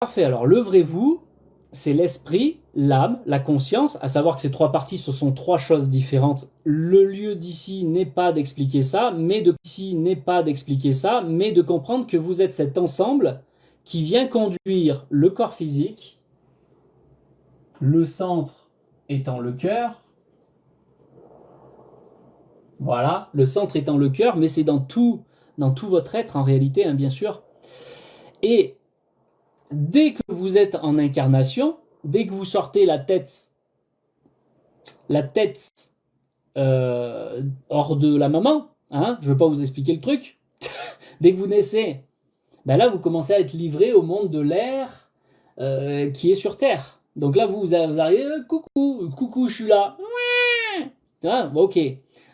Parfait, alors le vrai vous, c'est l'esprit, l'âme, la conscience, à savoir que ces trois parties, ce sont trois choses différentes. Le lieu d'ici n'est pas d'expliquer ça, mais de comprendre que vous êtes cet ensemble qui vient conduire le corps physique, le centre étant le cœur. Voilà, le centre étant le cœur, mais c'est dans tout votre être en réalité, hein, bien sûr. Et dès que vous êtes en incarnation, dès que vous sortez la tête hors de la maman, hein, je ne veux pas vous expliquer le truc, dès que vous naissez, ben là vous commencez à être livré au monde de l'air qui est sur Terre. Donc là vous arrivez, coucou, je suis là. Ah, ok.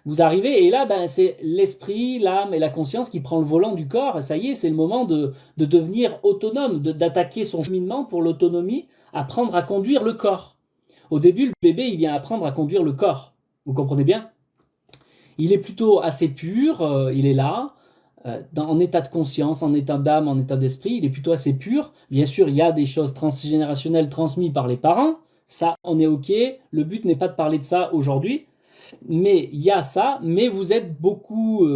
Vous arrivez et là ben, c'est l'esprit, l'âme et la conscience qui prend le volant du corps. Ça y est, c'est le moment de devenir autonome, d'attaquer son cheminement pour l'autonomie, apprendre à conduire le corps. Au début, le bébé, il vient apprendre à conduire le corps. Vous comprenez bien? Il est plutôt assez pur, il est là, en état de conscience, en état d'âme, en état d'esprit, il est plutôt assez pur. Bien sûr, il y a des choses transgénérationnelles transmises par les parents, ça, on est ok. Le but n'est pas de parler de ça aujourd'hui, mais il y a ça, mais vous êtes beaucoup,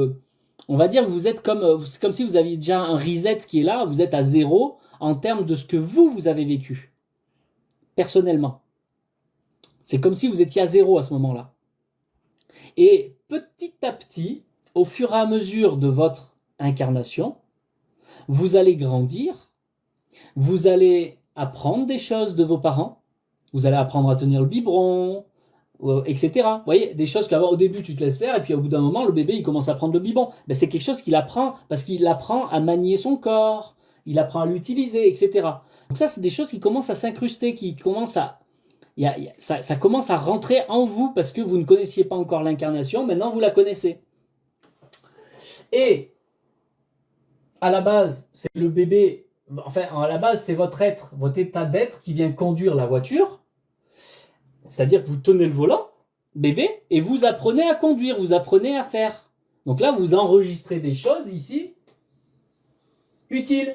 on va dire que vous êtes c'est comme si vous aviez déjà un reset qui est là, vous êtes à zéro en termes de ce que vous avez vécu, personnellement. C'est comme si vous étiez à zéro à ce moment-là. Et petit à petit, au fur et à mesure de votre incarnation, vous allez grandir, vous allez apprendre des choses de vos parents, vous allez apprendre à tenir le biberon, etc. Vous voyez, des choses qu'avant au début tu te laisses faire et puis au bout d'un moment le bébé il commence à prendre le biberon. Ben, c'est quelque chose qu'il apprend parce qu'il apprend à manier son corps, il apprend à l'utiliser, etc. Donc ça c'est des choses qui commencent à s'incruster, qui commencent à ça commence à rentrer en vous parce que vous ne connaissiez pas encore l'incarnation, maintenant vous la connaissez. Et à la base, c'est le bébé, enfin à la base c'est votre être, votre état d'être qui vient conduire la voiture, c'est-à-dire que vous tenez le volant, bébé, et vous apprenez à conduire, vous apprenez à faire. Donc là, vous enregistrez des choses ici utiles.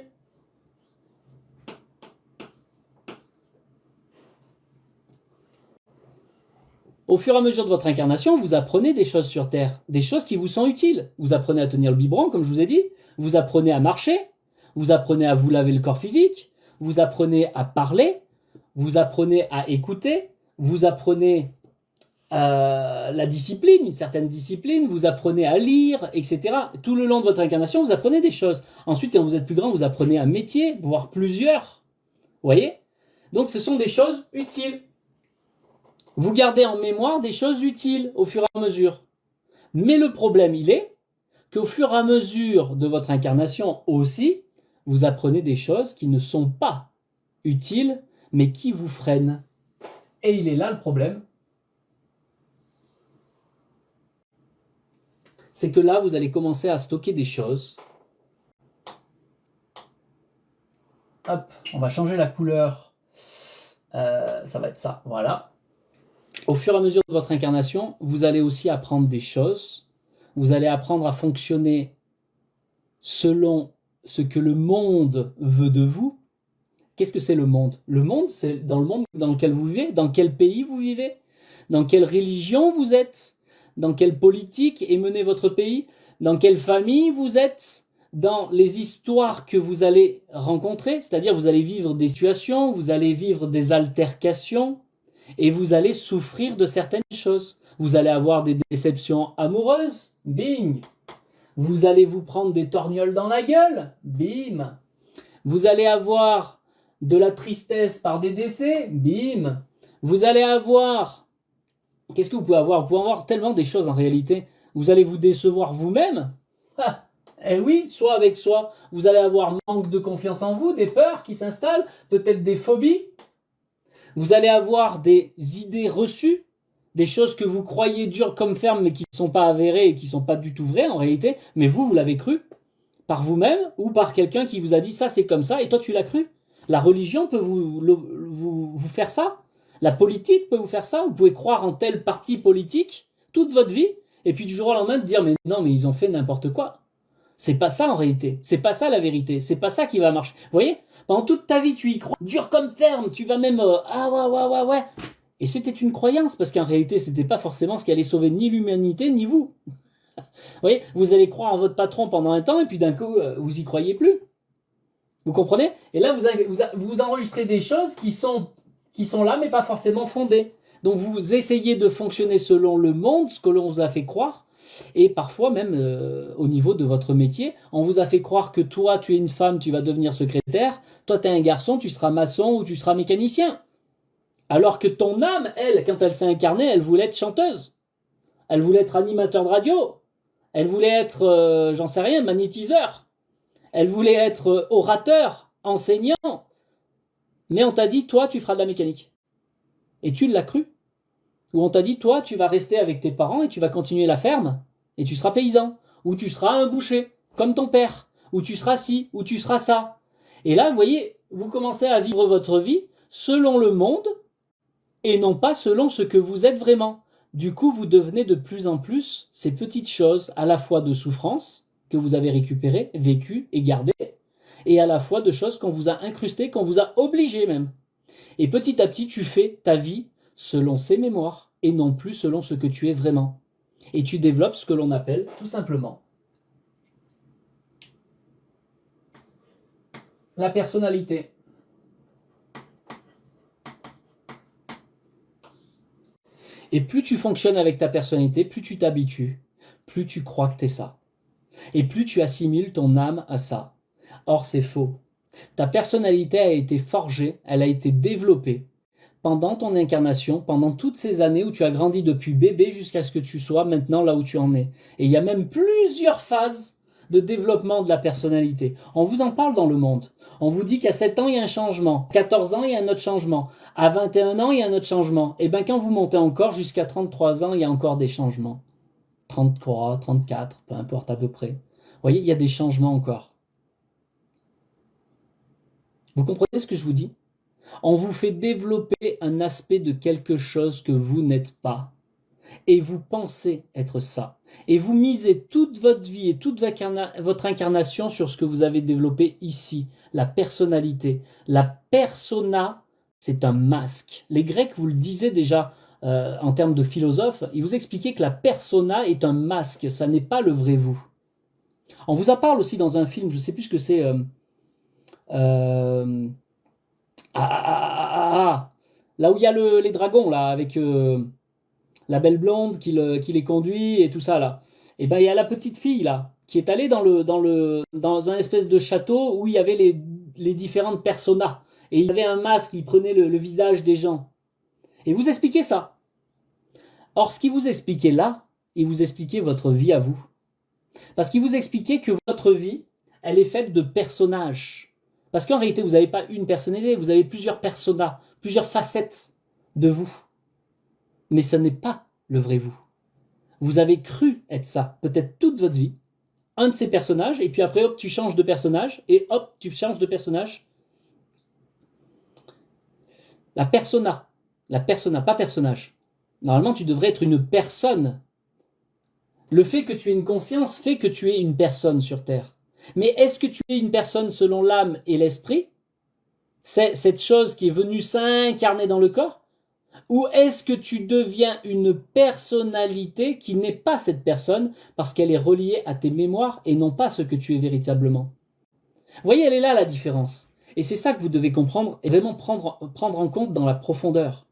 Au fur et à mesure de votre incarnation, vous apprenez des choses sur Terre, des choses qui vous sont utiles. Vous apprenez à tenir le biberon, comme je vous ai dit, vous apprenez à marcher, vous apprenez à vous laver le corps physique, vous apprenez à parler, vous apprenez à écouter, vous apprenez la discipline, une certaine discipline, vous apprenez à lire, etc. Tout le long de votre incarnation, vous apprenez des choses. Ensuite, quand vous êtes plus grand, vous apprenez un métier, voire plusieurs. Vous voyez? Donc, ce sont des choses utiles. Vous gardez en mémoire des choses utiles au fur et à mesure. Mais le problème, il est qu'au fur et à mesure de votre incarnation aussi, vous apprenez des choses qui ne sont pas utiles, mais qui vous freinent. Et il est là le problème. C'est que là, vous allez commencer à stocker des choses. Hop, on va changer la couleur. Ça va être ça, voilà. Au fur et à mesure de votre incarnation, vous allez aussi apprendre des choses. Vous allez apprendre à fonctionner selon ce que le monde veut de vous. Qu'est-ce que c'est le monde? Le monde, c'est dans le monde dans lequel vous vivez, dans quel pays vous vivez, dans quelle religion vous êtes, dans quelle politique est menée votre pays, dans quelle famille vous êtes, dans les histoires que vous allez rencontrer, c'est-à-dire vous allez vivre des situations, vous allez vivre des altercations, et vous allez souffrir de certaines choses. Vous allez avoir des déceptions amoureuses, bing. Vous allez vous prendre des torgnoles dans la gueule, bim. Vous allez avoir de la tristesse par des décès, bim. Vous allez avoir... Qu'est-ce que vous pouvez avoir? Vous pouvez avoir tellement des choses en réalité. Vous allez vous décevoir vous-même. Ah, eh oui, soit avec soi. Vous allez avoir manque de confiance en vous, des peurs qui s'installent, peut-être des phobies. Vous allez avoir des idées reçues, des choses que vous croyez dures comme ferme mais qui ne sont pas avérées et qui ne sont pas du tout vraies en réalité, mais vous l'avez cru par vous-même ou par quelqu'un qui vous a dit ça c'est comme ça et toi tu l'as cru. La religion peut vous faire ça, la politique peut vous faire ça, vous pouvez croire en tel parti politique toute votre vie et puis du jour au lendemain de dire mais non mais ils ont fait n'importe quoi. C'est pas ça en réalité. C'est pas ça la vérité. C'est pas ça qui va marcher. Vous voyez? Pendant toute ta vie, tu y crois. Dur comme ferme. Tu vas même... ah ouais. Et c'était une croyance, parce qu'en réalité, c'était pas forcément ce qui allait sauver ni l'humanité, ni vous. Vous voyez? Vous allez croire en votre patron pendant un temps, et puis d'un coup, vous y croyez plus. Vous comprenez? Et là, vous enregistrez des choses qui sont là, mais pas forcément fondées. Donc vous essayez de fonctionner selon le monde, ce que l'on vous a fait croire, et parfois même au niveau de votre métier, on vous a fait croire que toi, tu es une femme, tu vas devenir secrétaire, toi, tu es un garçon, tu seras maçon ou tu seras mécanicien. Alors que ton âme, elle, quand elle s'est incarnée, elle voulait être chanteuse, elle voulait être animateur de radio, elle voulait être, j'en sais rien, magnétiseur, elle voulait être orateur, enseignant, mais on t'a dit, toi, tu feras de la mécanique. Et tu l'as cru. Ou on t'a dit, toi, tu vas rester avec tes parents et tu vas continuer la ferme, et tu seras paysan, ou tu seras un boucher, comme ton père, ou tu seras ci, ou tu seras ça. Et là, vous voyez, vous commencez à vivre votre vie selon le monde, et non pas selon ce que vous êtes vraiment. Du coup, vous devenez de plus en plus ces petites choses, à la fois de souffrance, que vous avez récupérées, vécues et gardées, et à la fois de choses qu'on vous a incrustées, qu'on vous a obligées même. Et petit à petit, tu fais ta vie selon ces mémoires, et non plus selon ce que tu es vraiment. Et tu développes ce que l'on appelle, tout simplement, la personnalité. Et plus tu fonctionnes avec ta personnalité, plus tu t'habitues, plus tu crois que t'es ça. Et plus tu assimiles ton âme à ça. Or, c'est faux. Ta personnalité a été forgée, elle a été développée pendant ton incarnation, pendant toutes ces années où tu as grandi depuis bébé jusqu'à ce que tu sois maintenant là où tu en es. Et il y a même plusieurs phases de développement de la personnalité. On vous en parle dans le monde. On vous dit qu'à 7 ans, il y a un changement. À 14 ans, il y a un autre changement. À 21 ans, il y a un autre changement. Et bien quand vous montez encore jusqu'à 33 ans, il y a encore des changements. 33, 34, peu importe à peu près. Vous voyez, il y a des changements encore. Vous comprenez ce que je vous dis? On vous fait développer un aspect de quelque chose que vous n'êtes pas. Et vous pensez être ça. Et vous misez toute votre vie et toute votre incarnation sur ce que vous avez développé ici, la personnalité. La persona, c'est un masque. Les Grecs vous le disaient déjà en termes de philosophes, ils vous expliquaient que la persona est un masque, ça n'est pas le vrai vous. On vous en parle aussi dans un film, je ne sais plus ce que c'est. Là où il y a les dragons, là, avec la belle blonde qui les conduit et tout ça, là. Et ben il y a la petite fille, là, qui est allée dans un espèce de château où il y avait les différentes personas. Et il y avait un masque, il prenait le visage des gens. Et vous expliquez ça. Or, ce qu'il vous expliquait là, il vous expliquait votre vie à vous. Parce qu'il vous expliquait que votre vie, elle est faite de personnages. Parce qu'en réalité, vous n'avez pas une personnalité, vous avez plusieurs personas, plusieurs facettes de vous. Mais ce n'est pas le vrai vous. Vous avez cru être ça, peut-être toute votre vie, un de ces personnages, et puis après, hop, tu changes de personnage, et hop, tu changes de personnage. La persona, pas personnage. Normalement, tu devrais être une personne. Le fait que tu aies une conscience fait que tu es une personne sur Terre. Mais est-ce que tu es une personne selon l'âme et l'esprit? C'est cette chose qui est venue s'incarner dans le corps? Ou est-ce que tu deviens une personnalité qui n'est pas cette personne parce qu'elle est reliée à tes mémoires et non pas ce que tu es véritablement? Vous voyez, elle est là la différence. Et c'est ça que vous devez comprendre et vraiment prendre en compte dans la profondeur.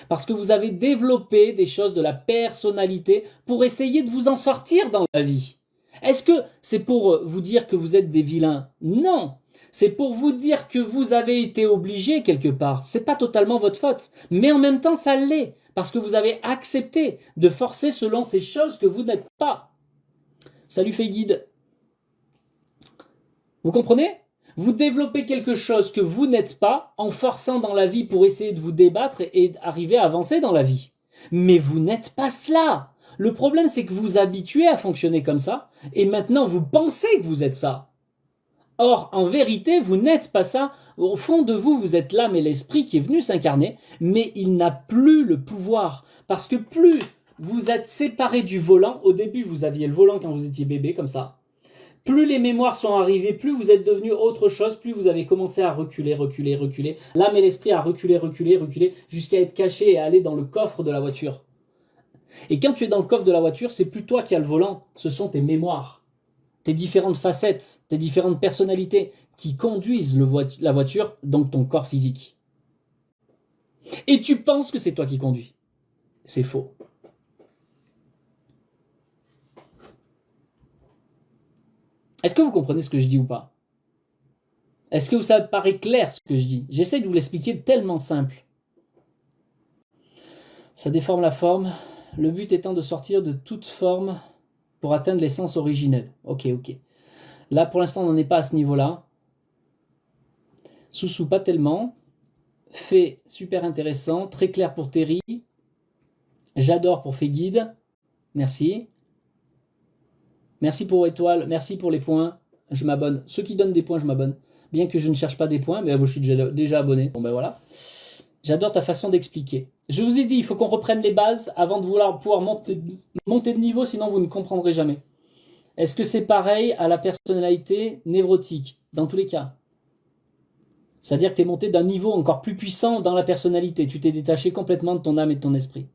Parce que vous avez développé des choses de la personnalité pour essayer de vous en sortir dans la vie. Est-ce que c'est pour vous dire que vous êtes des vilains? Non. C'est pour vous dire que vous avez été obligé quelque part. C'est pas totalement votre faute. Mais en même temps, ça l'est. Parce que vous avez accepté de forcer selon ces choses que vous n'êtes pas. Salut Fayguide. Vous comprenez? Vous développez quelque chose que vous n'êtes pas en forçant dans la vie pour essayer de vous débattre et arriver à avancer dans la vie. Mais vous n'êtes pas cela. Le problème, c'est que vous habituez à fonctionner comme ça et maintenant vous pensez que vous êtes ça. Or, en vérité, vous n'êtes pas ça. Au fond de vous, vous êtes l'âme et l'esprit qui est venu s'incarner, mais il n'a plus le pouvoir. Parce que plus vous êtes séparé du volant, au début, vous aviez le volant quand vous étiez bébé, comme ça. Plus les mémoires sont arrivées, plus vous êtes devenu autre chose, plus vous avez commencé à reculer, reculer, reculer. L'âme et l'esprit a reculé, reculé, reculé, jusqu'à être caché et aller dans le coffre de la voiture. Et quand tu es dans le coffre de la voiture, c'est plus toi qui as le volant, ce sont tes mémoires, tes différentes facettes, tes différentes personnalités qui conduisent la voiture, donc ton corps physique. Et tu penses que c'est toi qui conduis. C'est faux. Est-ce que vous comprenez ce que je dis ou pas? Est-ce que ça paraît clair ce que je dis? J'essaie de vous l'expliquer tellement simple. Ça déforme la forme, le but étant de sortir de toute forme pour atteindre l'essence originelle. Ok. Là, pour l'instant, on n'en est pas à ce niveau-là. Soussou, pas tellement. Fait, super intéressant. Très clair pour Terry. J'adore pour Fait Guide. Merci. Merci pour étoile. Merci pour les points. Je m'abonne. Ceux qui donnent des points, je m'abonne. Bien que je ne cherche pas des points, mais je suis déjà abonné. Bon ben voilà. J'adore ta façon d'expliquer. Je vous ai dit, il faut qu'on reprenne les bases avant de pouvoir monter de niveau, sinon vous ne comprendrez jamais. Est-ce que c'est pareil à la personnalité névrotique? Dans tous les cas. C'est-à-dire que tu es monté d'un niveau encore plus puissant dans la personnalité. Tu t'es détaché complètement de ton âme et de ton esprit.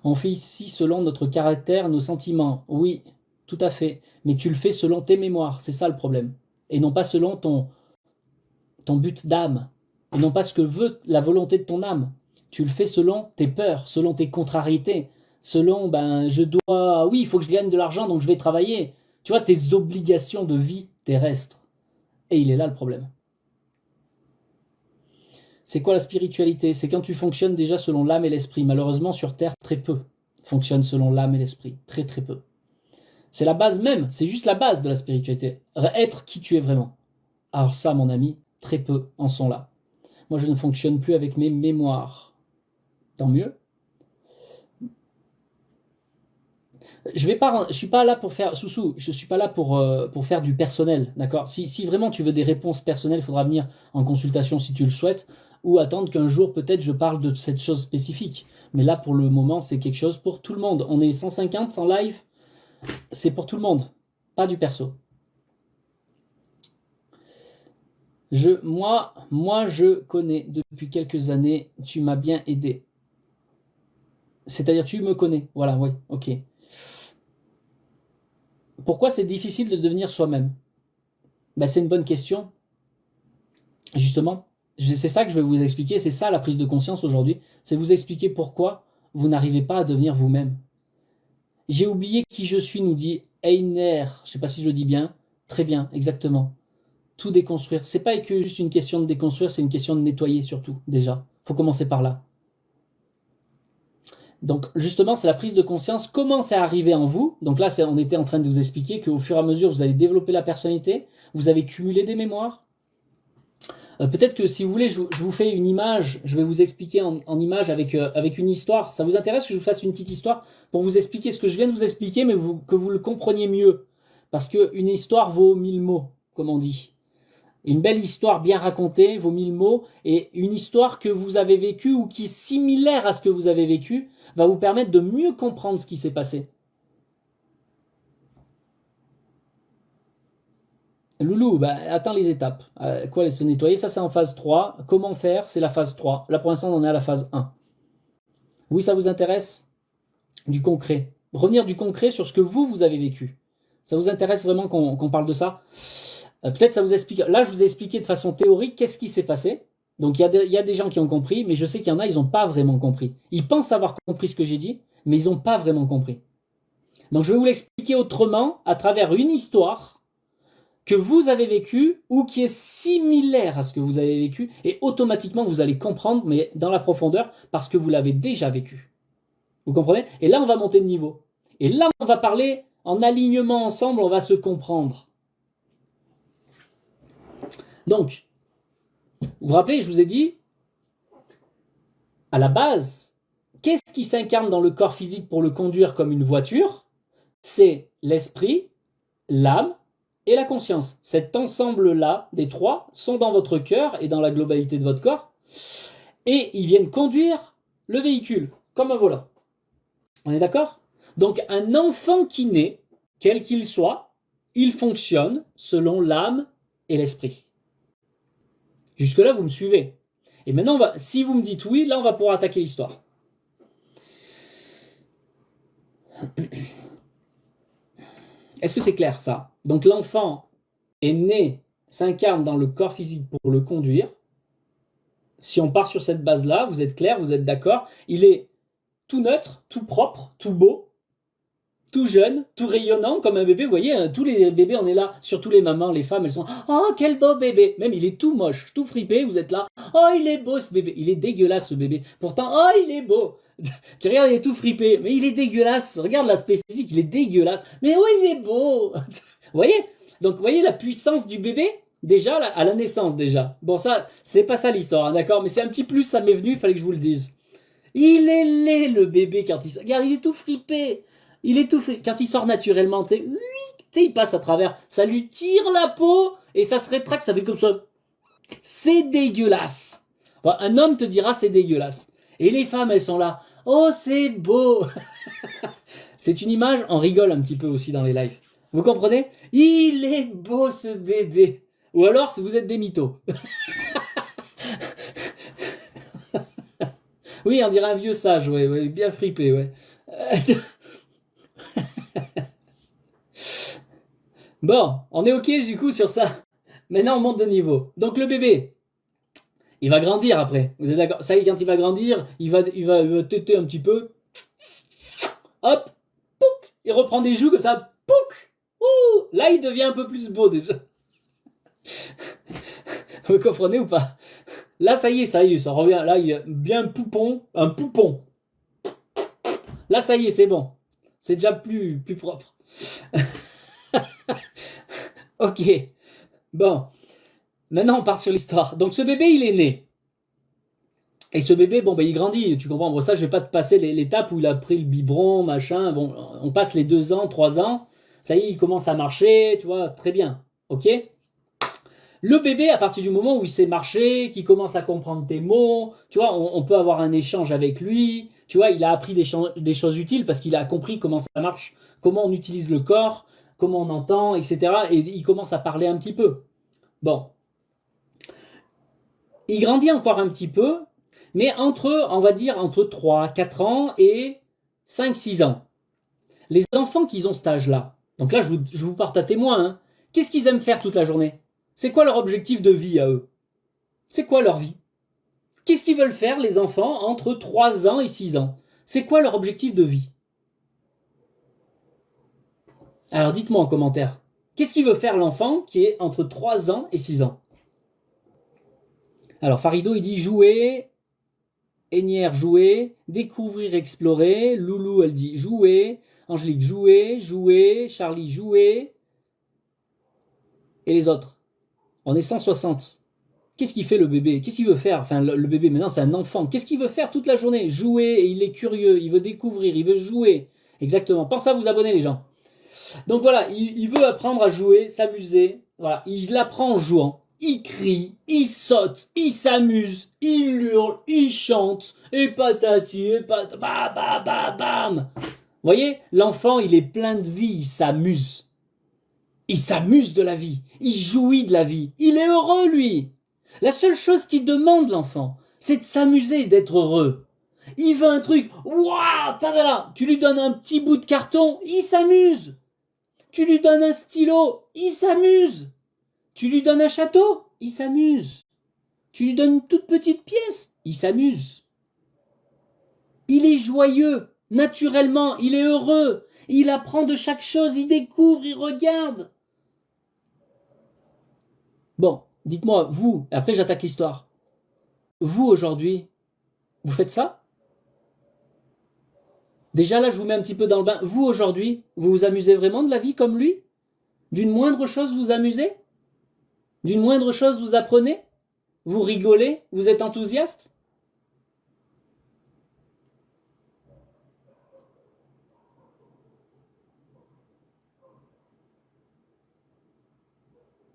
On fait ici selon notre caractère, nos sentiments. Oui, tout à fait. Mais tu le fais selon tes mémoires. C'est ça le problème. Et non pas selon ton but d'âme. Et non pas ce que veut la volonté de ton âme. Tu le fais selon tes peurs, selon tes contrariétés. Selon, oui, il faut que je gagne de l'argent, donc je vais travailler. Tu vois, tes obligations de vie terrestre. Et il est là le problème. C'est quoi la spiritualité? C'est quand tu fonctionnes déjà selon l'âme et l'esprit. Malheureusement, sur Terre, très peu fonctionnent selon l'âme et l'esprit. Très, très peu. C'est la base même. C'est juste la base de la spiritualité. Être qui tu es vraiment. Alors ça, mon ami, très peu en sont là. Moi, je ne fonctionne plus avec mes mémoires. Tant mieux. Je suis pas là pour faire Soussou, je suis pas là pour faire du personnel, d'accord? Si vraiment tu veux des réponses personnelles, il faudra venir en consultation si tu le souhaites, ou attendre qu'un jour peut-être je parle de cette chose spécifique. Mais là pour le moment c'est quelque chose pour tout le monde. On est 150 en live, c'est pour tout le monde, pas du perso. Moi je connais depuis quelques années, tu m'as bien aidé. C'est-à-dire tu me connais, voilà, oui, ok. Pourquoi c'est difficile de devenir soi-même? C'est une bonne question. Justement, c'est ça que je vais vous expliquer. C'est ça la prise de conscience aujourd'hui. C'est vous expliquer pourquoi vous n'arrivez pas à devenir vous-même. J'ai oublié qui je suis, nous dit Einer. Je ne sais pas si je le dis bien. Très bien, exactement. Tout déconstruire. C'est pas que juste une question de déconstruire, c'est une question de nettoyer surtout, déjà. Il faut commencer par là. Donc justement, c'est la prise de conscience. Comment c'est arrivé en vous? Donc là, on était en train de vous expliquer qu'au fur et à mesure, vous allez développer la personnalité, vous avez cumulé des mémoires. Peut-être que si vous voulez, je vous fais une image, je vais vous expliquer en image avec une histoire. Ça vous intéresse que je vous fasse une petite histoire pour vous expliquer ce que je viens de vous expliquer, mais que vous le compreniez mieux? Parce qu'une histoire vaut 1000 mots, comme on dit. Une belle histoire bien racontée vaut 1000 mots, et une histoire que vous avez vécue ou qui est similaire à ce que vous avez vécu va vous permettre de mieux comprendre ce qui s'est passé. Loulou, attends les étapes. Quoi, se nettoyer, ça c'est en phase 3. Comment faire? C'est la phase 3. Là pour l'instant on en est à la phase 1. Oui, ça vous intéresse? Du concret. Revenir du concret sur ce que vous avez vécu. Ça vous intéresse vraiment qu'on parle de ça? Peut-être ça vous explique. Là je vous ai expliqué de façon théorique qu'est-ce qui s'est passé. Donc il y a des gens qui ont compris, mais je sais qu'il y en a, ils n'ont pas vraiment compris. Ils pensent avoir compris ce que j'ai dit, mais ils n'ont pas vraiment compris. Donc je vais vous l'expliquer autrement, à travers une histoire que vous avez vécu ou qui est similaire à ce que vous avez vécu, et automatiquement vous allez comprendre, mais dans la profondeur, parce que vous l'avez déjà vécu. Vous comprenez? Et là on va monter de niveau. Et là on va parler en alignement ensemble, on va se comprendre. Donc, vous vous rappelez, je vous ai dit, à la base, qu'est-ce qui s'incarne dans le corps physique pour le conduire comme une voiture? C'est l'esprit, l'âme et la conscience. Cet ensemble-là, des trois, sont dans votre cœur et dans la globalité de votre corps. Et ils viennent conduire le véhicule, comme un volant. On est d'accord? Donc un enfant qui naît, quel qu'il soit, il fonctionne selon l'âme et l'esprit. Jusque-là, vous me suivez. Et maintenant, si vous me dites oui, là, on va pouvoir attaquer l'histoire. Est-ce que c'est clair, ça? Donc, l'enfant est né, s'incarne dans le corps physique pour le conduire. Si on part sur cette base-là, vous êtes clair, vous êtes d'accord. Il est tout neutre, tout propre, tout beau, tout jeune, tout rayonnant, comme un bébé. Vous voyez, hein, tous les bébés, on est là. Surtout les mamans, les femmes, elles sont « Oh, quel beau bébé !» Même, il est tout moche, tout fripé, vous êtes là. « Oh, il est beau, ce bébé !» Il est dégueulasse, ce bébé. Pourtant, « Oh, il est beau !» Tu regardes, il est tout fripé, mais il est dégueulasse. Regarde l'aspect physique, il est dégueulasse. Mais oh, il est beau. Vous voyez? Donc, vous voyez la puissance du bébé? Déjà, à la naissance, déjà. Bon, ça, c'est pas ça l'histoire, hein, d'accord? Mais c'est un petit plus, ça m'est venu, il fallait que je vous le dise. Il est laid, le bébé, quand il... Regarde, il est tout fripé. Il est tout fripé. Quand il sort naturellement, tu sais, il passe à travers. Ça lui tire la peau et ça se rétracte, ça fait comme ça. C'est dégueulasse. Bon, un homme te dira c'est dégueulasse. Et les femmes, elles sont là. Oh, c'est beau. C'est une image, on rigole un petit peu aussi dans les lives. Vous comprenez? Il est beau, ce bébé. Ou alors, si vous êtes des mythos. Oui, on dirait un vieux sage, ouais, ouais, bien fripé, ouais. Bon, on est ok du coup sur ça. Maintenant, on monte de niveau. Donc le bébé, il va grandir après. Vous êtes d'accord? Ça y est, quand il va grandir, il va téter un petit peu. Hop, pouc, il reprend des joues comme ça. Pouc, ouh, là, il devient un peu plus beau déjà. Vous comprenez ou pas? Là, ça y est, ça revient. Là, il est bien un poupon. Là, ça y est, c'est bon. C'est déjà plus propre. Ok. Bon. Maintenant, on part sur l'histoire. Donc, ce bébé, il est né. Et ce bébé, bon, ben, il grandit. Tu comprends? Bon, ça, je vais pas te passer l'étape où il a pris le biberon, machin. Bon, on passe les 2 ans, 3 ans. Ça y est, il commence à marcher, tu vois, très bien. Ok? Le bébé, à partir du moment où il sait marcher, qu'il commence à comprendre tes mots, tu vois, on peut avoir un échange avec lui. Tu vois, il a appris des choses utiles parce qu'il a compris comment ça marche, comment on utilise le corps, comment on entend, etc. Et il commence à parler un petit peu. Bon. Il grandit encore un petit peu, mais on va dire, entre 3, 4 ans et 5, 6 ans. Les enfants qui ont cet âge-là, donc là, je vous porte à témoin, hein, qu'est-ce qu'ils aiment faire toute la journée? C'est quoi leur objectif de vie à eux? C'est quoi leur vie? Qu'est-ce qu'ils veulent faire, les enfants, entre 3 ans et 6 ans? C'est quoi leur objectif de vie? Alors dites-moi en commentaire. Qu'est-ce qu'il veut faire l'enfant qui est entre 3 ans et 6 ans? Alors Farido, il dit jouer, Enière, jouer, découvrir, explorer, Loulou, elle dit jouer, Angélique, jouer, jouer, Charlie, jouer, et les autres. On est 160. Qu'est-ce qu'il fait le bébé? Qu'est-ce qu'il veut faire? Enfin, le bébé, maintenant, c'est un enfant. Qu'est-ce qu'il veut faire toute la journée? Jouer, et il est curieux, il veut découvrir, il veut jouer. Exactement. Pensez à vous abonner, les gens. Donc voilà, il veut apprendre à jouer, s'amuser. Voilà, il apprend en jouant. Il crie, il saute, il s'amuse, il hurle, il chante, et patati, et patata, bam, bam, bam, bam. Vous voyez, l'enfant, il est plein de vie, il s'amuse. Il s'amuse de la vie, il jouit de la vie, il est heureux, lui. La seule chose qu'il demande, l'enfant, c'est de s'amuser et d'être heureux. Il veut un truc, waouh, tadala, tu lui donnes un petit bout de carton, il s'amuse. Tu lui donnes un stylo, il s'amuse. Tu lui donnes un château, il s'amuse. Tu lui donnes une toute petite pièce, il s'amuse. Il est joyeux, naturellement, il est heureux. Il apprend de chaque chose, il découvre, il regarde. Bon, dites-moi, vous, après j'attaque l'histoire. Vous, aujourd'hui, vous faites ça? Déjà là, je vous mets un petit peu dans le bain. Vous, aujourd'hui, vous vous amusez vraiment de la vie comme lui? D'une moindre chose, vous amusez? D'une moindre chose, vous apprenez? Vous rigolez? Vous êtes enthousiaste?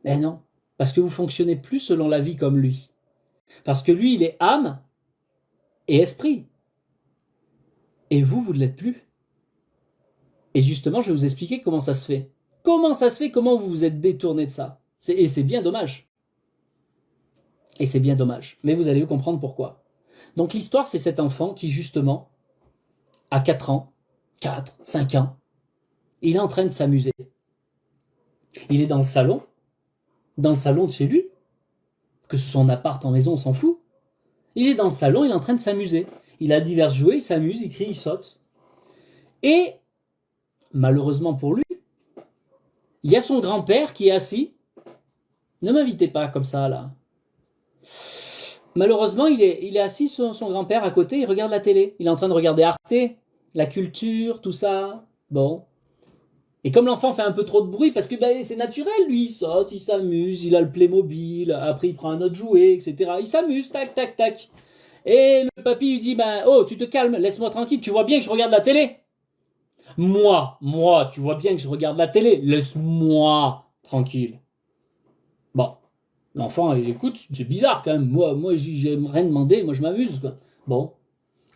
Eh non, parce que vous fonctionnez plus selon la vie comme lui. Parce que lui, il est âme et esprit. Et vous, vous ne l'êtes plus. Et justement, je vais vous expliquer comment ça se fait. Comment ça se fait, comment vous vous êtes détourné de ça. Et c'est bien dommage. Et c'est bien dommage. Mais vous allez comprendre pourquoi. Donc l'histoire, c'est cet enfant qui, justement, à 4 ans, 4, 5 ans, il est en train de s'amuser. Il est dans le salon de chez lui, que ce soit en appart, en maison, on s'en fout. Il est dans le salon, il est en train de s'amuser. Il a divers jouets, il s'amuse, il crie, il saute. Et, malheureusement pour lui, il y a son grand-père qui est assis. Ne m'invitez pas comme ça, là. Malheureusement, il est assis, son grand-père, à côté, il regarde la télé. Il est en train de regarder Arte, la culture, tout ça. Bon. Et comme l'enfant fait un peu trop de bruit, parce que c'est naturel, lui, il saute, il s'amuse, il a le Playmobil, après il prend un autre jouet, etc. Il s'amuse, tac, tac, tac. Et le papy lui dit, oh, tu te calmes, laisse-moi tranquille, tu vois bien que je regarde la télé. Moi, tu vois bien que je regarde la télé, laisse-moi tranquille. Bon, l'enfant, il écoute, c'est bizarre quand même, moi j'ai rien demandé, moi je m'amuse, quoi. Bon,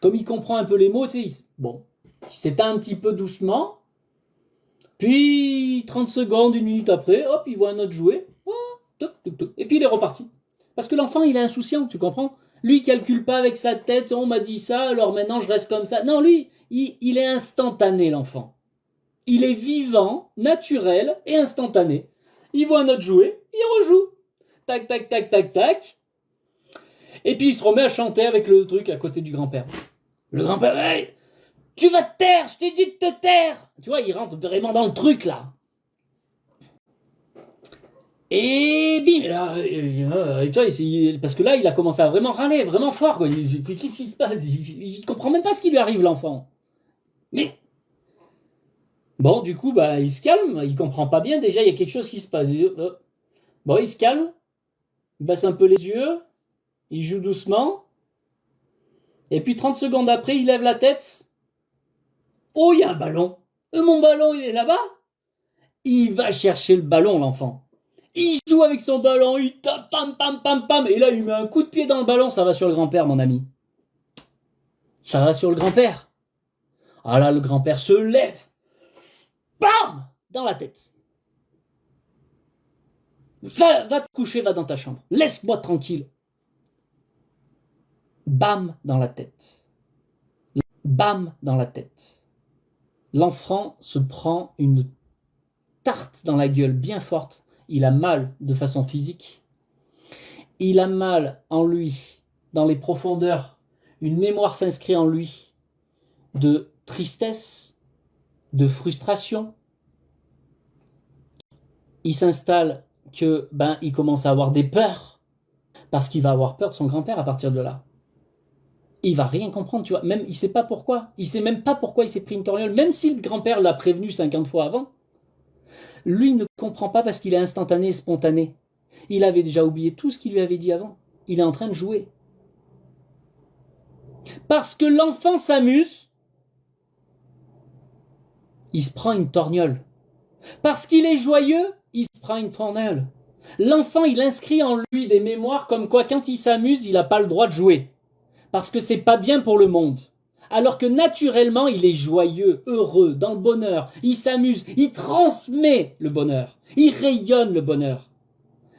comme il comprend un peu les mots, tu sais, bon, il s'éteint un petit peu doucement, puis 30 secondes, 1 minute après, hop, il voit un autre jouet, oh, toc, toc, toc, et puis il est reparti. Parce que l'enfant, il est insouciant, tu comprends? Lui, il calcule pas avec sa tête, on m'a dit ça, alors maintenant je reste comme ça. Non, lui, il est instantané, l'enfant. Il est vivant, naturel et instantané. Il voit un autre jouet, il rejoue. Tac, tac, tac, tac, tac. Et puis il se remet à chanter avec le truc à côté du grand-père. Le grand-père, hey, tu vas te taire, je t'ai dit de te taire. Tu vois, il rentre vraiment dans le truc, là. Et bim, là, tu vois, parce que là, il a commencé à vraiment râler, vraiment fort. Qu'est-ce qui se passe? Il comprend même pas ce qui lui arrive, l'enfant. Mais bon, du coup, il se calme, il comprend pas bien. Déjà, il y a quelque chose qui se passe. Bon, il se calme, il baisse un peu les yeux, il joue doucement. Et puis 30 secondes après, il lève la tête. Oh, il y a un ballon. Mon ballon, il est là-bas. Il va chercher le ballon, l'enfant. Il joue avec son ballon, il tape, pam, pam, pam, pam. Et là, il met un coup de pied dans le ballon. Ça va sur le grand-père, mon ami. Ça va sur le grand-père. Ah là, le grand-père se lève. Bam! Dans la tête. Va te coucher, va dans ta chambre. Laisse-moi tranquille. Bam! Dans la tête. Bam! Dans la tête. L'enfant se prend une tarte dans la gueule bien forte. Il a mal de façon physique. Il a mal en lui, dans les profondeurs. Une mémoire s'inscrit en lui de tristesse, de frustration. Il s'installe que il commence à avoir des peurs, parce qu'il va avoir peur de son grand-père à partir de là. Il va rien comprendre, tu vois. Même il sait pas pourquoi. Il sait même pas pourquoi il s'est pris une torgnole, même si le grand-père l'a prévenu 50 fois avant. Lui ne comprend pas parce qu'il est instantané et spontané. Il avait déjà oublié tout ce qu'il lui avait dit avant. Il est en train de jouer. Parce que l'enfant s'amuse, il se prend une torgnole. Parce qu'il est joyeux, il se prend une torgnole. L'enfant, il inscrit en lui des mémoires comme quoi quand il s'amuse, il n'a pas le droit de jouer. Parce que c'est pas bien pour le monde. Alors que naturellement, il est joyeux, heureux, dans le bonheur. Il s'amuse, il transmet le bonheur. Il rayonne le bonheur.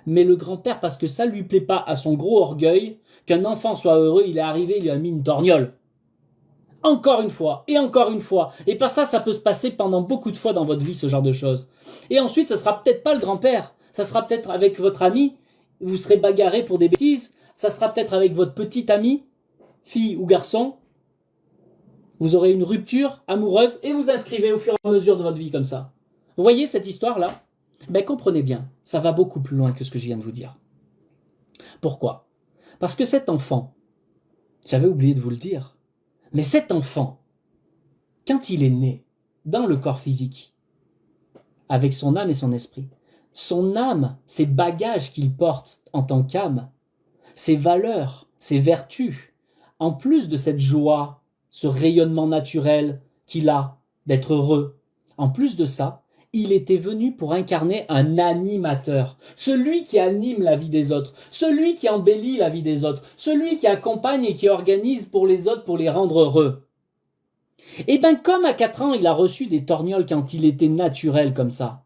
Mais le grand-père, parce que ça lui plaît pas à son gros orgueil, qu'un enfant soit heureux, il est arrivé, il lui a mis une torgnole. Encore une fois, et encore une fois. Et par ça peut se passer pendant beaucoup de fois dans votre vie, ce genre de choses. Et ensuite, ça sera peut-être pas le grand-père. Ça sera peut-être avec votre ami. Vous serez bagarré pour des bêtises. Ça sera peut-être avec votre petite amie, fille ou garçon. Vous aurez une rupture amoureuse et vous inscrivez au fur et à mesure de votre vie comme ça. Vous voyez cette histoire-là? Comprenez bien, ça va beaucoup plus loin que ce que je viens de vous dire. Pourquoi? Parce que cet enfant, j'avais oublié de vous le dire, mais cet enfant, quand il est né dans le corps physique, avec son âme et son esprit, son âme, ses bagages qu'il porte en tant qu'âme, ses valeurs, ses vertus, en plus de cette joie, ce rayonnement naturel qu'il a d'être heureux, en plus de ça, il était venu pour incarner un animateur, celui qui anime la vie des autres, celui qui embellit la vie des autres, celui qui accompagne et qui organise pour les autres pour les rendre heureux. Et bien comme à 4 ans, il a reçu des torgnoles quand il était naturel comme ça,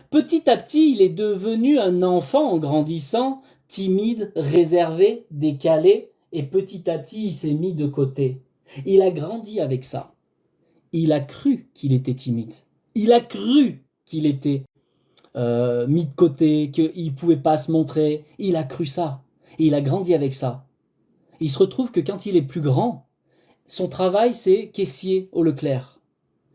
petit à petit, il est devenu un enfant en grandissant, timide, réservé, décalé, et petit à petit, il s'est mis de côté. Il a grandi avec ça. Il a cru qu'il était timide. Il a cru qu'il était mis de côté, qu'il ne pouvait pas se montrer. Il a cru ça. Et il a grandi avec ça. Il se retrouve que quand il est plus grand, son travail, c'est caissier au Leclerc.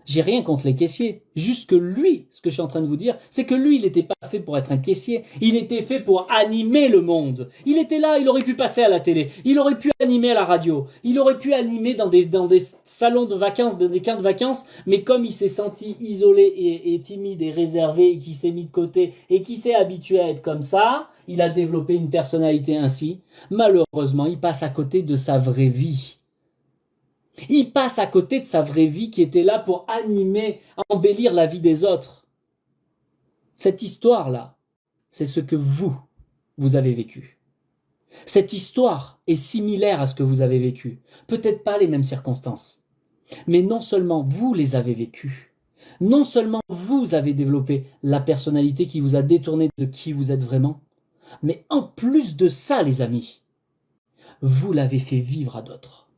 J'ai rien contre les caissiers. Juste que lui, ce que je suis en train de vous dire, c'est que lui, il n'était pas fait pour être un caissier. Il était fait pour animer le monde. Il était là, il aurait pu passer à la télé. Il aurait pu animer à la radio. Il aurait pu animer dans des salons de vacances, dans des camps de vacances. Mais comme il s'est senti isolé et timide et réservé et qu'il s'est mis de côté et qu'il s'est habitué à être comme ça, il a développé une personnalité ainsi. Malheureusement, il passe à côté de sa vraie vie. Il passe à côté de sa vraie vie qui était là pour animer, embellir la vie des autres. Cette histoire-là, c'est ce que vous avez vécu. Cette histoire est similaire à ce que vous avez vécu. Peut-être pas les mêmes circonstances. Mais non seulement vous les avez vécues, non seulement vous avez développé la personnalité qui vous a détourné de qui vous êtes vraiment, mais en plus de ça, les amis, vous l'avez fait vivre à d'autres.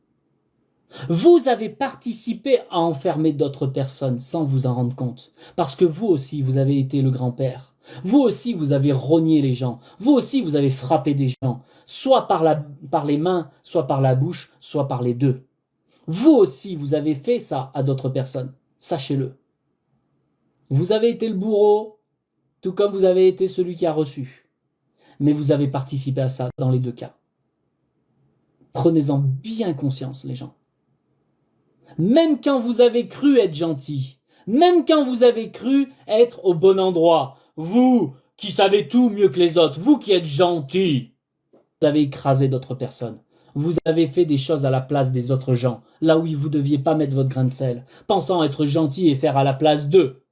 Vous avez participé à enfermer d'autres personnes sans vous en rendre compte. Parce que vous aussi, vous avez été le grand-père. Vous aussi, vous avez rogné les gens. Vous aussi, vous avez frappé des gens. Soit par les mains, soit par la bouche, soit par les deux. Vous aussi, vous avez fait ça à d'autres personnes. Sachez-le. Vous avez été le bourreau, tout comme vous avez été celui qui a reçu. Mais vous avez participé à ça dans les deux cas. Prenez-en bien conscience, les gens. Même quand vous avez cru être gentil, même quand vous avez cru être au bon endroit, vous qui savez tout mieux que les autres, vous qui êtes gentil, vous avez écrasé d'autres personnes. Vous avez fait des choses à la place des autres gens, là où vous ne deviez pas mettre votre grain de sel, pensant être gentil et faire à la place d'eux.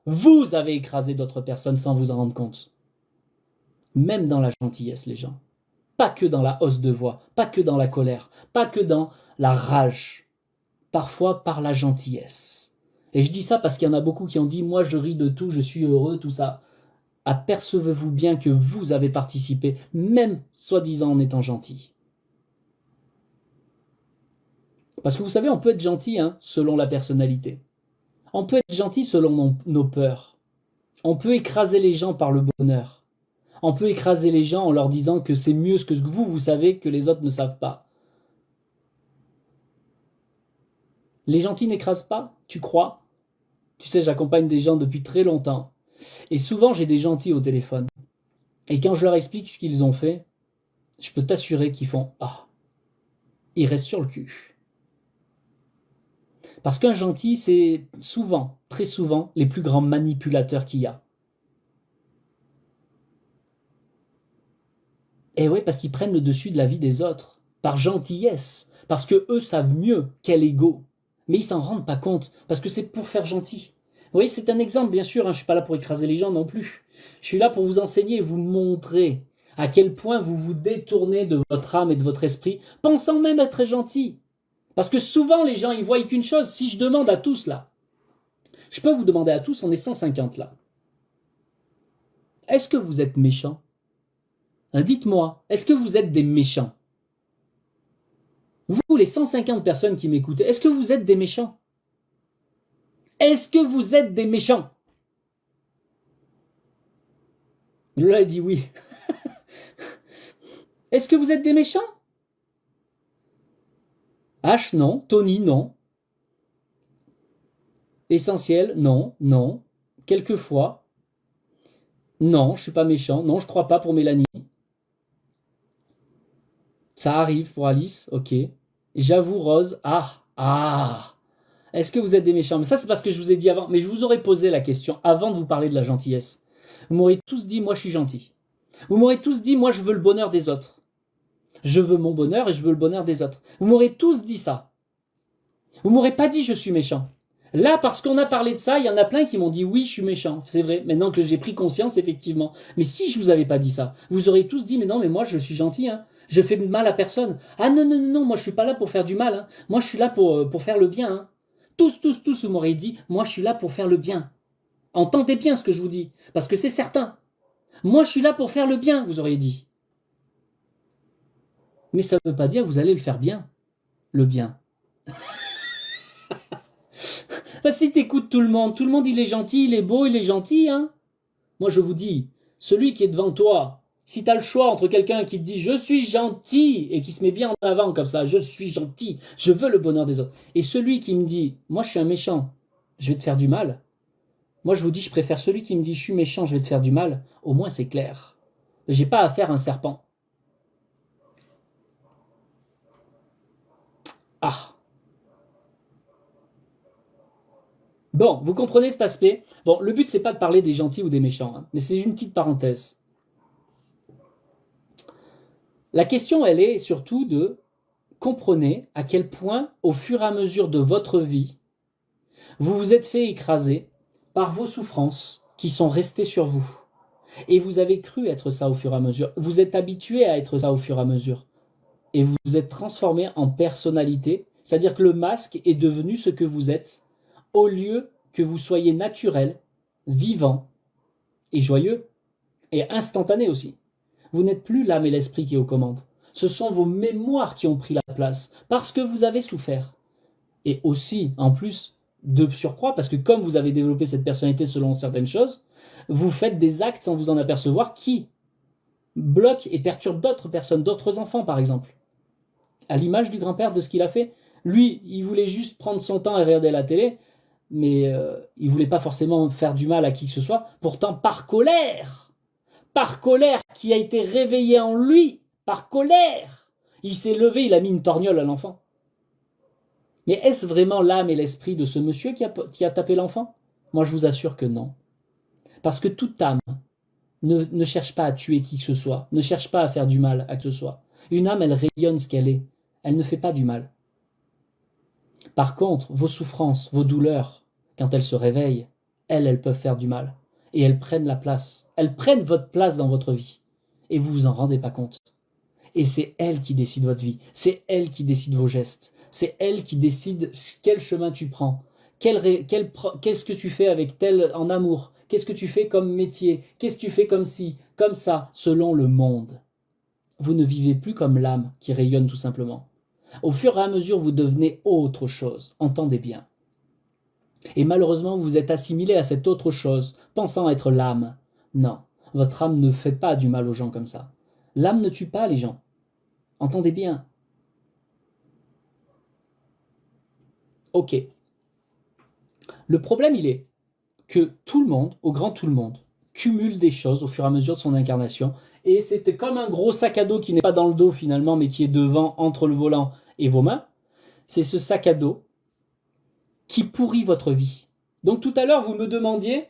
Vous avez écrasé d'autres personnes sans vous en rendre compte. Même dans la gentillesse, les gens. Pas que dans la hausse de voix, pas que dans la colère, pas que dans la rage. Parfois par la gentillesse. Et je dis ça parce qu'il y en a beaucoup qui ont dit « moi je ris de tout, je suis heureux, tout ça ». Apercevez-vous bien que vous avez participé, même soi-disant en étant gentil. Parce que vous savez, on peut être gentil selon la personnalité. On peut être gentil selon nos peurs. On peut écraser les gens par le bonheur. On peut écraser les gens en leur disant que c'est mieux ce que vous savez que les autres ne savent pas. Les gentils n'écrasent pas, tu crois? Tu sais, j'accompagne des gens depuis très longtemps. Et souvent, j'ai des gentils au téléphone. Et quand je leur explique ce qu'ils ont fait, je peux t'assurer qu'ils font « Ah !» Ils restent sur le cul. Parce qu'un gentil, c'est souvent, très souvent, les plus grands manipulateurs qu'il y a. Et oui, parce qu'ils prennent le dessus de la vie des autres, par gentillesse, parce qu'eux savent mieux quel ego. Mais ils s'en rendent pas compte, parce que c'est pour faire gentil. Vous voyez, c'est un exemple, bien sûr, je ne suis pas là pour écraser les gens non plus. Je suis là pour vous enseigner et vous montrer à quel point vous vous détournez de votre âme et de votre esprit, pensant même être gentil. Parce que souvent, les gens, ils voient qu'une chose. Si je demande à tous, là, je peux vous demander à tous, on est 150 là. Est-ce que vous êtes méchants? Dites-moi, est-ce que vous êtes des méchants? Vous, les 150 personnes qui m'écoutez, est-ce que vous êtes des méchants? Est-ce que vous êtes des méchants? Lola, elle dit oui. Est-ce que vous êtes des méchants? H, non. Tony, non. Essentiel, non, non. Quelquefois. Non, je ne suis pas méchant. Non, je ne crois pas pour Mélanie. Ça arrive pour Alice, ok. J'avoue, Rose, Est-ce que vous êtes des méchants? Mais ça, c'est parce que je vous ai dit avant. Mais je vous aurais posé la question avant de vous parler de la gentillesse. Vous m'aurez tous dit, moi, je suis gentil. Vous m'aurez tous dit, moi, je veux le bonheur des autres. Je veux mon bonheur et je veux le bonheur des autres. Vous m'aurez tous dit ça. Vous m'aurez pas dit, je suis méchant. Là, parce qu'on a parlé de ça, il y en a plein qui m'ont dit oui, je suis méchant. C'est vrai, maintenant que j'ai pris conscience, effectivement. Mais si je vous avais pas dit ça, vous auriez tous dit, mais non, mais moi, je suis gentil, hein. Je fais mal à personne. Ah non, non, non, non, moi, je suis pas là pour faire du mal, hein. Moi, je suis là pour faire le bien, hein. Tous, tous, tous, vous m'auriez dit, moi, je suis là pour faire le bien. Entendez bien ce que je vous dis, parce que c'est certain. Moi, je suis là pour faire le bien, vous auriez dit. Mais ça ne veut pas dire que vous allez le faire bien, le bien. Parce que si t'écoutes tout le monde il est gentil, il est beau, il est gentil, hein. Moi je vous dis, celui qui est devant toi, si tu as le choix entre quelqu'un qui te dit je suis gentil et qui se met bien en avant comme ça, je suis gentil, je veux le bonheur des autres, et celui qui me dit moi je suis un méchant, je vais te faire du mal, moi je vous dis je préfère celui qui me dit je suis méchant, je vais te faire du mal, au moins c'est clair. J'ai pas à faire un serpent. Ah. Bon, vous comprenez cet aspect. Bon, le but c'est pas de parler des gentils ou des méchants, hein, mais c'est une petite parenthèse. La question, elle est surtout de comprenez à quel point, au fur et à mesure de votre vie, vous vous êtes fait écraser par vos souffrances qui sont restées sur vous. Et vous avez cru être ça au fur et à mesure. Vous êtes habitué à être ça au fur et à mesure. Et vous vous êtes transformé en personnalité. C'est-à-dire que le masque est devenu ce que vous êtes, au lieu que vous soyez naturel, vivant et joyeux, et instantané aussi. Vous n'êtes plus l'âme et l'esprit qui est aux commandes. Ce sont vos mémoires qui ont pris la place, parce que vous avez souffert. Et aussi, en plus, de surcroît, parce que comme vous avez développé cette personnalité selon certaines choses, vous faites des actes sans vous en apercevoir qui bloquent et perturbent d'autres personnes, d'autres enfants par exemple. À l'image du grand-père de ce qu'il a fait. Lui, il voulait juste prendre son temps et regarder la télé, mais il voulait pas forcément faire du mal à qui que ce soit. Pourtant, par colère qui a été réveillée en lui, par colère, il s'est levé, il a mis une torgnole à l'enfant. Mais est-ce vraiment l'âme et l'esprit de ce monsieur qui a tapé l'enfant? Moi, je vous assure que non. Parce que toute âme ne cherche pas à tuer qui que ce soit, ne cherche pas à faire du mal à qui que ce soit. Une âme, elle rayonne ce qu'elle est. Elle ne fait pas du mal. Par contre, vos souffrances, vos douleurs, quand elles se réveillent, elles peuvent faire du mal. Et elles prennent la place. Elles prennent votre place dans votre vie. Et vous vous en rendez pas compte. Et c'est elles qui décident votre vie. C'est elles qui décident vos gestes. C'est elles qui décident quel chemin tu prends. Qu'est-ce que tu fais avec tel en amour? Qu'est-ce que tu fais comme métier? Qu'est-ce que tu fais comme ci, comme ça, selon le monde? Vous ne vivez plus comme l'âme qui rayonne tout simplement. Au fur et à mesure, vous devenez autre chose. Entendez bien. Et malheureusement, vous êtes assimilé à cette autre chose, pensant être l'âme. Non, votre âme ne fait pas du mal aux gens comme ça. L'âme ne tue pas les gens. Entendez bien. Ok. Le problème, il est que tout le monde, au grand tout le monde, cumule des choses au fur et à mesure de son incarnation. Et c'était comme un gros sac à dos qui n'est pas dans le dos finalement, mais qui est devant, entre le volant et vos mains. C'est ce sac à dos qui pourrit votre vie. Donc tout à l'heure, vous me demandiez,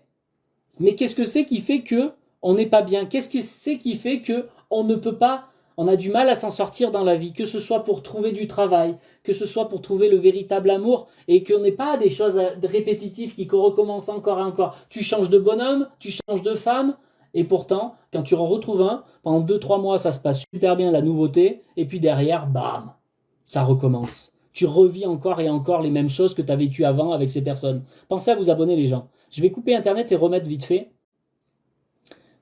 mais qu'est-ce que c'est qui fait que on n'est pas bien? Qu'est-ce que c'est qui fait que on ne peut pas, on a du mal à s'en sortir dans la vie, que ce soit pour trouver du travail, que ce soit pour trouver le véritable amour, et qu'on n'ait pas des choses répétitives qui recommencent encore et encore. Tu changes de bonhomme, tu changes de femme, et pourtant, quand tu en retrouves un, pendant 2-3 mois, ça se passe super bien, la nouveauté, et puis derrière, bam, ça recommence. Tu revis encore et encore les mêmes choses que tu as vécues avant avec ces personnes. Pensez à vous abonner les gens. Je vais couper Internet et remettre vite fait.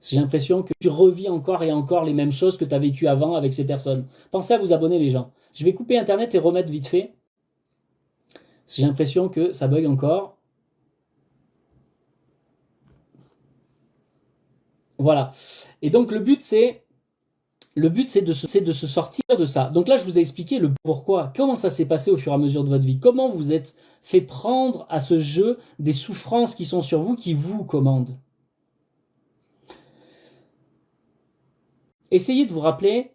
J'ai l'impression que tu revis encore et encore les mêmes choses que tu as vécues avant avec ces personnes. Pensez à vous abonner les gens. Je vais couper Internet et remettre vite fait. J'ai l'impression que ça bug encore. Voilà. Et donc le but c'est de se sortir de ça. Donc là, je vous ai expliqué le pourquoi. Comment ça s'est passé au fur et à mesure de votre vie? Comment vous êtes fait prendre à ce jeu des souffrances qui sont sur vous, qui vous commandent? Essayez de vous rappeler.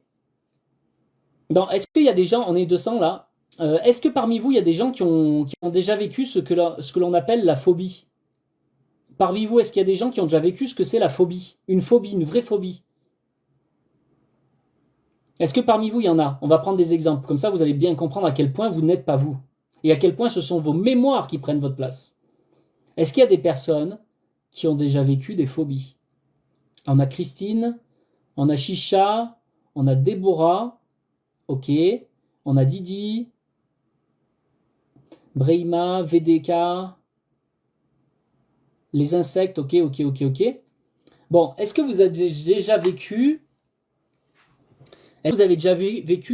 Est-ce qu'il y a des gens, on est 200 là, est-ce que parmi vous, il y a des gens qui ont déjà vécu ce que l'on appelle la phobie? Parmi vous, est-ce qu'il y a des gens qui ont déjà vécu ce que c'est la phobie? Une phobie, une vraie phobie? Est-ce que parmi vous, il y en a? On va prendre des exemples, comme ça vous allez bien comprendre à quel point vous n'êtes pas vous. et à quel point ce sont vos mémoires qui prennent votre place. Est-ce qu'il y a des personnes qui ont déjà vécu des phobies? On a Christine, on a Chicha, on a Déborah, ok, on a Didi, Brehima, VDK, les insectes, ok. Bon, est-ce que vous avez déjà vécu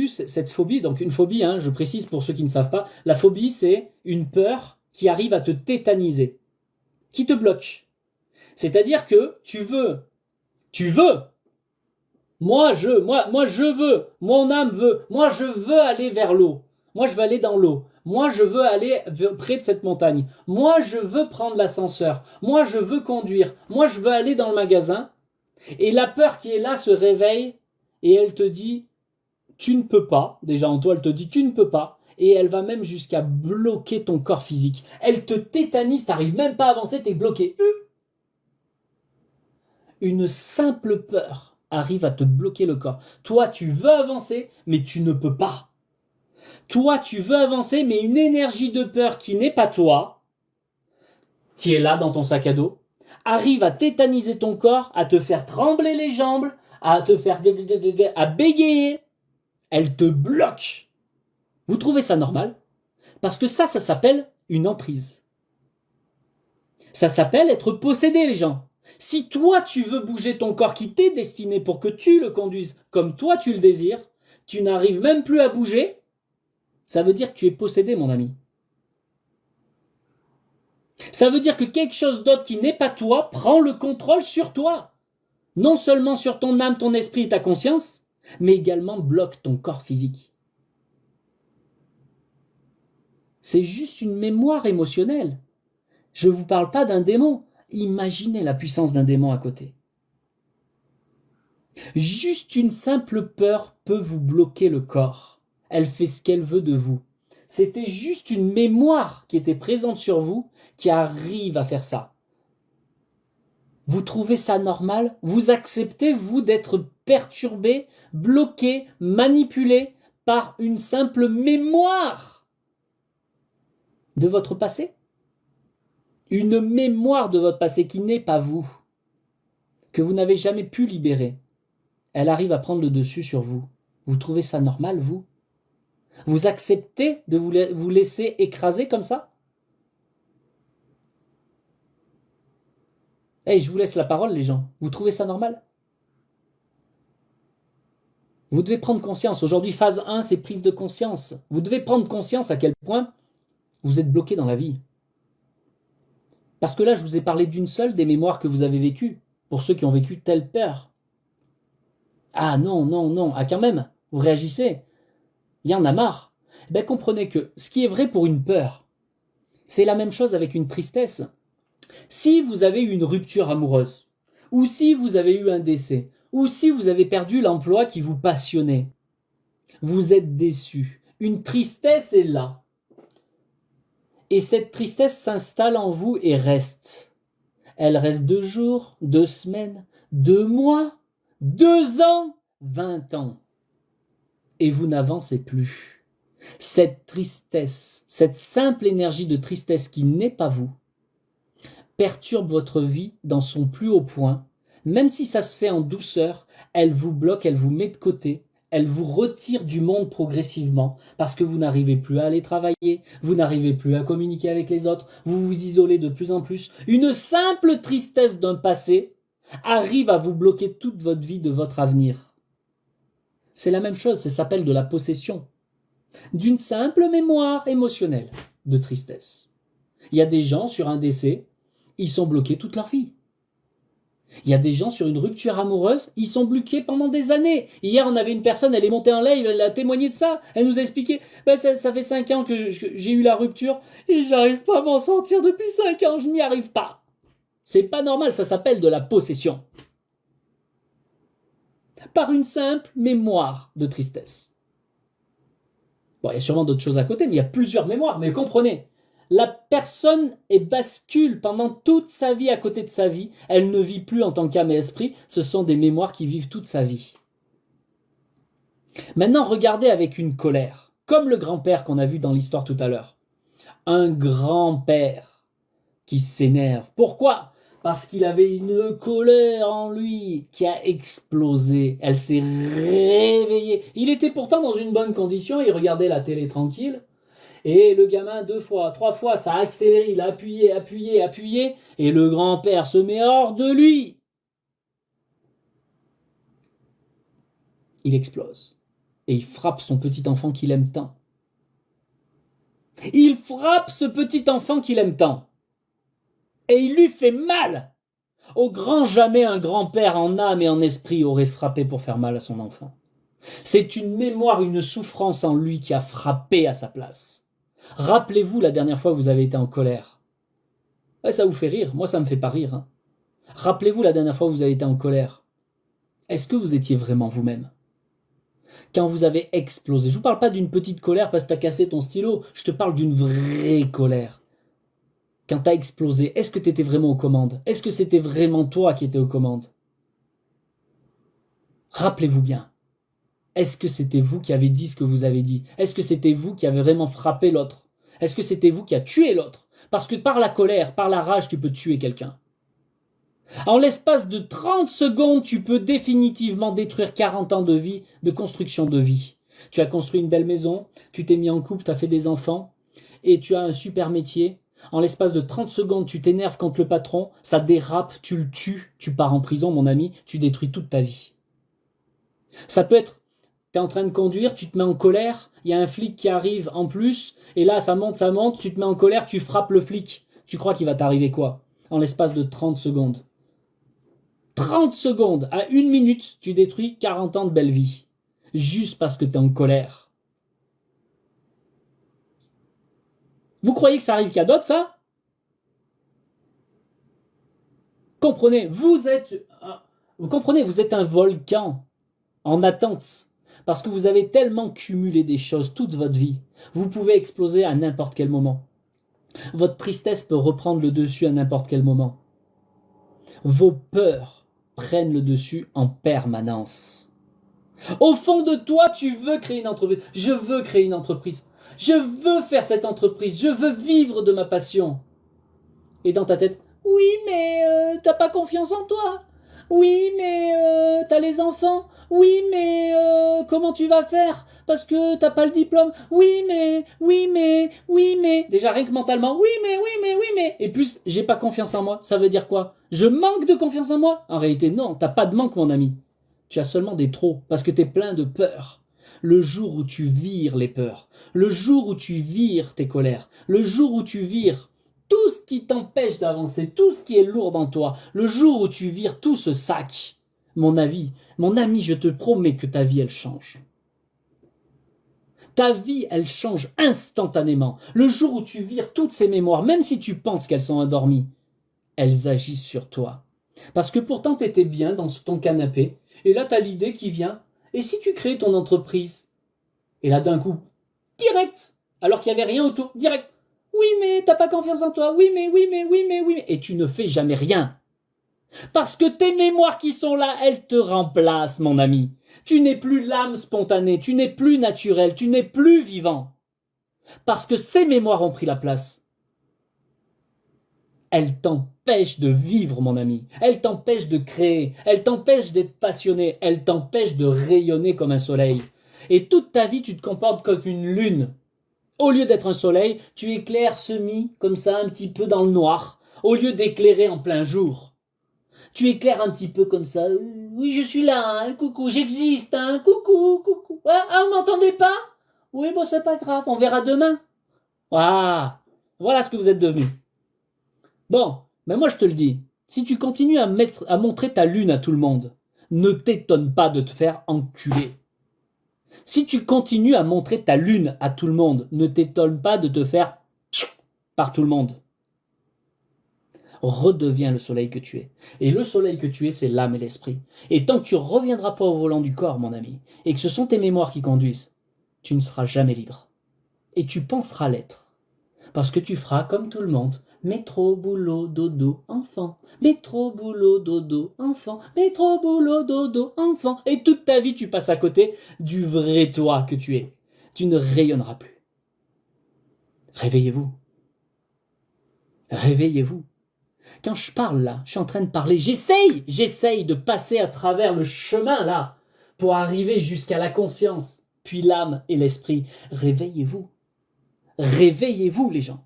cette phobie? Donc une phobie, hein, je précise pour ceux qui ne savent pas, la phobie c'est une peur qui arrive à te tétaniser, qui te bloque. C'est-à-dire que tu veux, moi je veux, mon âme veut, moi je veux aller vers l'eau, moi je veux aller dans l'eau, moi je veux aller près de cette montagne, moi je veux prendre l'ascenseur, moi je veux conduire, moi je veux aller dans le magasin, et la peur qui est là se réveille et elle te dit tu ne peux pas, déjà en toi elle te dit tu ne peux pas, et elle va même jusqu'à bloquer ton corps physique, elle te tétanise, t'arrives même pas à avancer, t'es bloqué. Une simple peur arrive à te bloquer le corps. Toi, tu veux avancer, mais tu ne peux pas. Toi, tu veux avancer, mais une énergie de peur qui n'est pas toi, qui est là dans ton sac à dos, arrive à tétaniser ton corps, à te faire trembler les jambes, à te faire à bégayer. Elle te bloque. Vous trouvez ça normal? Parce que ça s'appelle une emprise. Ça s'appelle être possédé, les gens. Si toi, tu veux bouger ton corps qui t'est destiné pour que tu le conduises comme toi tu le désires, tu n'arrives même plus à bouger, ça veut dire que tu es possédé, mon ami. Ça veut dire que quelque chose d'autre qui n'est pas toi prend le contrôle sur toi. Non seulement sur ton âme, ton esprit et ta conscience, mais également bloque ton corps physique. C'est juste une mémoire émotionnelle. Je ne vous parle pas d'un démon. Imaginez la puissance d'un démon à côté. Juste une simple peur peut vous bloquer le corps. Elle fait ce qu'elle veut de vous. C'était juste une mémoire qui était présente sur vous qui arrive à faire ça. Vous trouvez ça normal? Vous acceptez, vous, d'être perturbé, bloqué, manipulé par une simple mémoire de votre passé? Une mémoire de votre passé qui n'est pas vous, que vous n'avez jamais pu libérer. Elle arrive à prendre le dessus sur vous. Vous trouvez ça normal, vous? Vous acceptez de vous laisser écraser comme ça? Hey, je vous laisse la parole, les gens. Vous trouvez ça normal? Vous devez prendre conscience. Aujourd'hui, phase 1, c'est prise de conscience. Vous devez prendre conscience à quel point vous êtes bloqué dans la vie. Parce que là, je vous ai parlé d'une seule des mémoires que vous avez vécues, pour ceux qui ont vécu telle peur. Ah non, ah quand même, vous réagissez. Il y en a marre. Ben, comprenez que ce qui est vrai pour une peur, c'est la même chose avec une tristesse. Si vous avez eu une rupture amoureuse, ou si vous avez eu un décès, ou si vous avez perdu l'emploi qui vous passionnait, vous êtes déçu. Une tristesse est là. Et cette tristesse s'installe en vous et reste. Elle reste 2 jours, 2 semaines, 2 mois, 2 ans, 20 ans. Et vous n'avancez plus. Cette tristesse, cette simple énergie de tristesse qui n'est pas vous, perturbe votre vie dans son plus haut point. Même si ça se fait en douceur, elle vous bloque, elle vous met de côté. Elle vous retire du monde progressivement parce que vous n'arrivez plus à aller travailler, vous n'arrivez plus à communiquer avec les autres, vous vous isolez de plus en plus. Une simple tristesse d'un passé arrive à vous bloquer toute votre vie de votre avenir. C'est la même chose, ça s'appelle de la possession. D'une simple mémoire émotionnelle de tristesse. Il y a des gens sur un décès, ils sont bloqués toute leur vie. Il y a des gens sur une rupture amoureuse, ils sont bloqués pendant des années. Hier, on avait une personne, elle est montée en live, elle a témoigné de ça. Elle nous a expliqué, ça fait 5 ans que j'ai eu la rupture et j'arrive pas à m'en sortir depuis 5 ans, je n'y arrive pas. C'est pas normal, ça s'appelle de la possession. Par une simple mémoire de tristesse. Bon, il y a sûrement d'autres choses à côté, mais il y a plusieurs mémoires, mais comprenez. La personne bascule pendant toute sa vie à côté de sa vie. Elle ne vit plus en tant qu'âme et esprit. Ce sont des mémoires qui vivent toute sa vie. Maintenant, regardez avec une colère, comme le grand-père qu'on a vu dans l'histoire tout à l'heure. Un grand-père qui s'énerve. Pourquoi? Parce qu'il avait une colère en lui qui a explosé. Elle s'est réveillée. Il était pourtant dans une bonne condition, il regardait la télé tranquille. Et le gamin, 2 fois, 3 fois, ça a accéléré, il a appuyé, appuyé, appuyé. Et le grand-père se met hors de lui. Il explose. Et il frappe son petit enfant qu'il aime tant. Il frappe ce petit enfant qu'il aime tant. Et il lui fait mal. Au grand jamais un grand-père en âme et en esprit aurait frappé pour faire mal à son enfant. C'est une mémoire, une souffrance en lui qui a frappé à sa place. Rappelez-vous la dernière fois que vous avez été en colère. Ouais, ça vous fait rire, moi ça me fait pas rire. Hein. Rappelez-vous la dernière fois que vous avez été en colère. Est-ce que vous étiez vraiment vous-même? Quand vous avez explosé, je ne vous parle pas d'une petite colère parce que tu as cassé ton stylo, je te parle d'une vraie colère. Quand tu as explosé, est-ce que tu étais vraiment aux commandes? Est-ce que c'était vraiment toi qui étais aux commandes? Rappelez-vous bien. Est-ce que c'était vous qui avez dit ce que vous avez dit? Est-ce que c'était vous qui avez vraiment frappé l'autre? Est-ce que c'était vous qui a tué l'autre? Parce que par la colère, par la rage, tu peux tuer quelqu'un. En l'espace de 30 secondes, tu peux définitivement détruire 40 ans de vie, de construction de vie. Tu as construit une belle maison, tu t'es mis en couple, tu as fait des enfants, et tu as un super métier. En l'espace de 30 secondes, tu t'énerves contre le patron, ça dérape, tu le tues, tu pars en prison, mon ami, tu détruis toute ta vie. Ça peut être, tu es en train de conduire, tu te mets en colère, il y a un flic qui arrive en plus, et là ça monte, tu te mets en colère, tu frappes le flic. Tu crois qu'il va t'arriver quoi? En l'espace de 30 secondes. 30 secondes à 1 minute, tu détruis 40 ans de belle vie. Juste parce que tu es en colère. Vous croyez que ça arrive qu'à d'autres, ça? Comprenez, vous êtes un volcan en attente. Parce que vous avez tellement cumulé des choses toute votre vie. Vous pouvez exploser à n'importe quel moment. Votre tristesse peut reprendre le dessus à n'importe quel moment. Vos peurs prennent le dessus en permanence. Au fond de toi, tu veux créer une entreprise. Je veux créer une entreprise. Je veux faire cette entreprise. Je veux vivre de ma passion. Et dans ta tête, oui, mais t'as pas confiance en toi. Oui, mais t'as les enfants. Oui, mais comment tu vas faire? Parce que t'as pas le diplôme. Oui, mais. Déjà, rien que mentalement, oui, mais. Et plus, j'ai pas confiance en moi. Ça veut dire quoi? Je manque de confiance en moi? En réalité, non, t'as pas de manque, mon ami. Tu as seulement des trop, parce que t'es plein de peurs. Le jour où tu vires les peurs, le jour où tu vires tes colères, le jour où tu vires tout ce qui t'empêche d'avancer, tout ce qui est lourd dans toi, le jour où tu vires tout ce sac, mon ami, je te promets que ta vie, elle change. Ta vie, elle change instantanément. Le jour où tu vires toutes ces mémoires, même si tu penses qu'elles sont endormies, elles agissent sur toi. Parce que pourtant, tu étais bien dans ton canapé, et là, tu as l'idée qui vient. Et si tu crées ton entreprise? Et là, d'un coup, direct, alors qu'il n'y avait rien autour, direct. Oui, mais t'as pas confiance en toi. Oui, mais. Et tu ne fais jamais rien. Parce que tes mémoires qui sont là, elles te remplacent, mon ami. Tu n'es plus l'âme spontanée, tu n'es plus naturel, tu n'es plus vivant. Parce que ces mémoires ont pris la place. Elles t'empêchent de vivre, mon ami. Elles t'empêchent de créer. Elles t'empêchent d'être passionné. Elles t'empêchent de rayonner comme un soleil. Et toute ta vie, tu te comportes comme une lune. Au lieu d'être un soleil, tu éclaires semi, comme ça, un petit peu dans le noir, au lieu d'éclairer en plein jour. Tu éclaires un petit peu comme ça. Oui, je suis là, hein, coucou, j'existe, hein, coucou. Ah, vous m'entendez pas? Oui, bon, c'est pas grave, on verra demain. Ah, voilà ce que vous êtes devenus. Bon, mais moi je te le dis, si tu continues à montrer ta lune à tout le monde, ne t'étonne pas de te faire enculer. Si tu continues à montrer ta lune à tout le monde, ne t'étonne pas de te faire par tout le monde. Redeviens le soleil que tu es. Et le soleil que tu es, c'est l'âme et l'esprit. Et tant que tu ne reviendras pas au volant du corps, mon ami, et que ce sont tes mémoires qui conduisent, tu ne seras jamais libre. Et tu penseras l'être. Parce que tu feras comme tout le monde. Métro, boulot, dodo, enfant. Métro, boulot, dodo, enfant. Métro, boulot, dodo, enfant. Et toute ta vie, tu passes à côté du vrai toi que tu es. Tu ne rayonneras plus. Réveillez-vous. Réveillez-vous. Quand je parle là, je suis en train de parler, j'essaye de passer à travers le chemin là, pour arriver jusqu'à la conscience, puis l'âme et l'esprit. Réveillez-vous. Réveillez-vous les gens.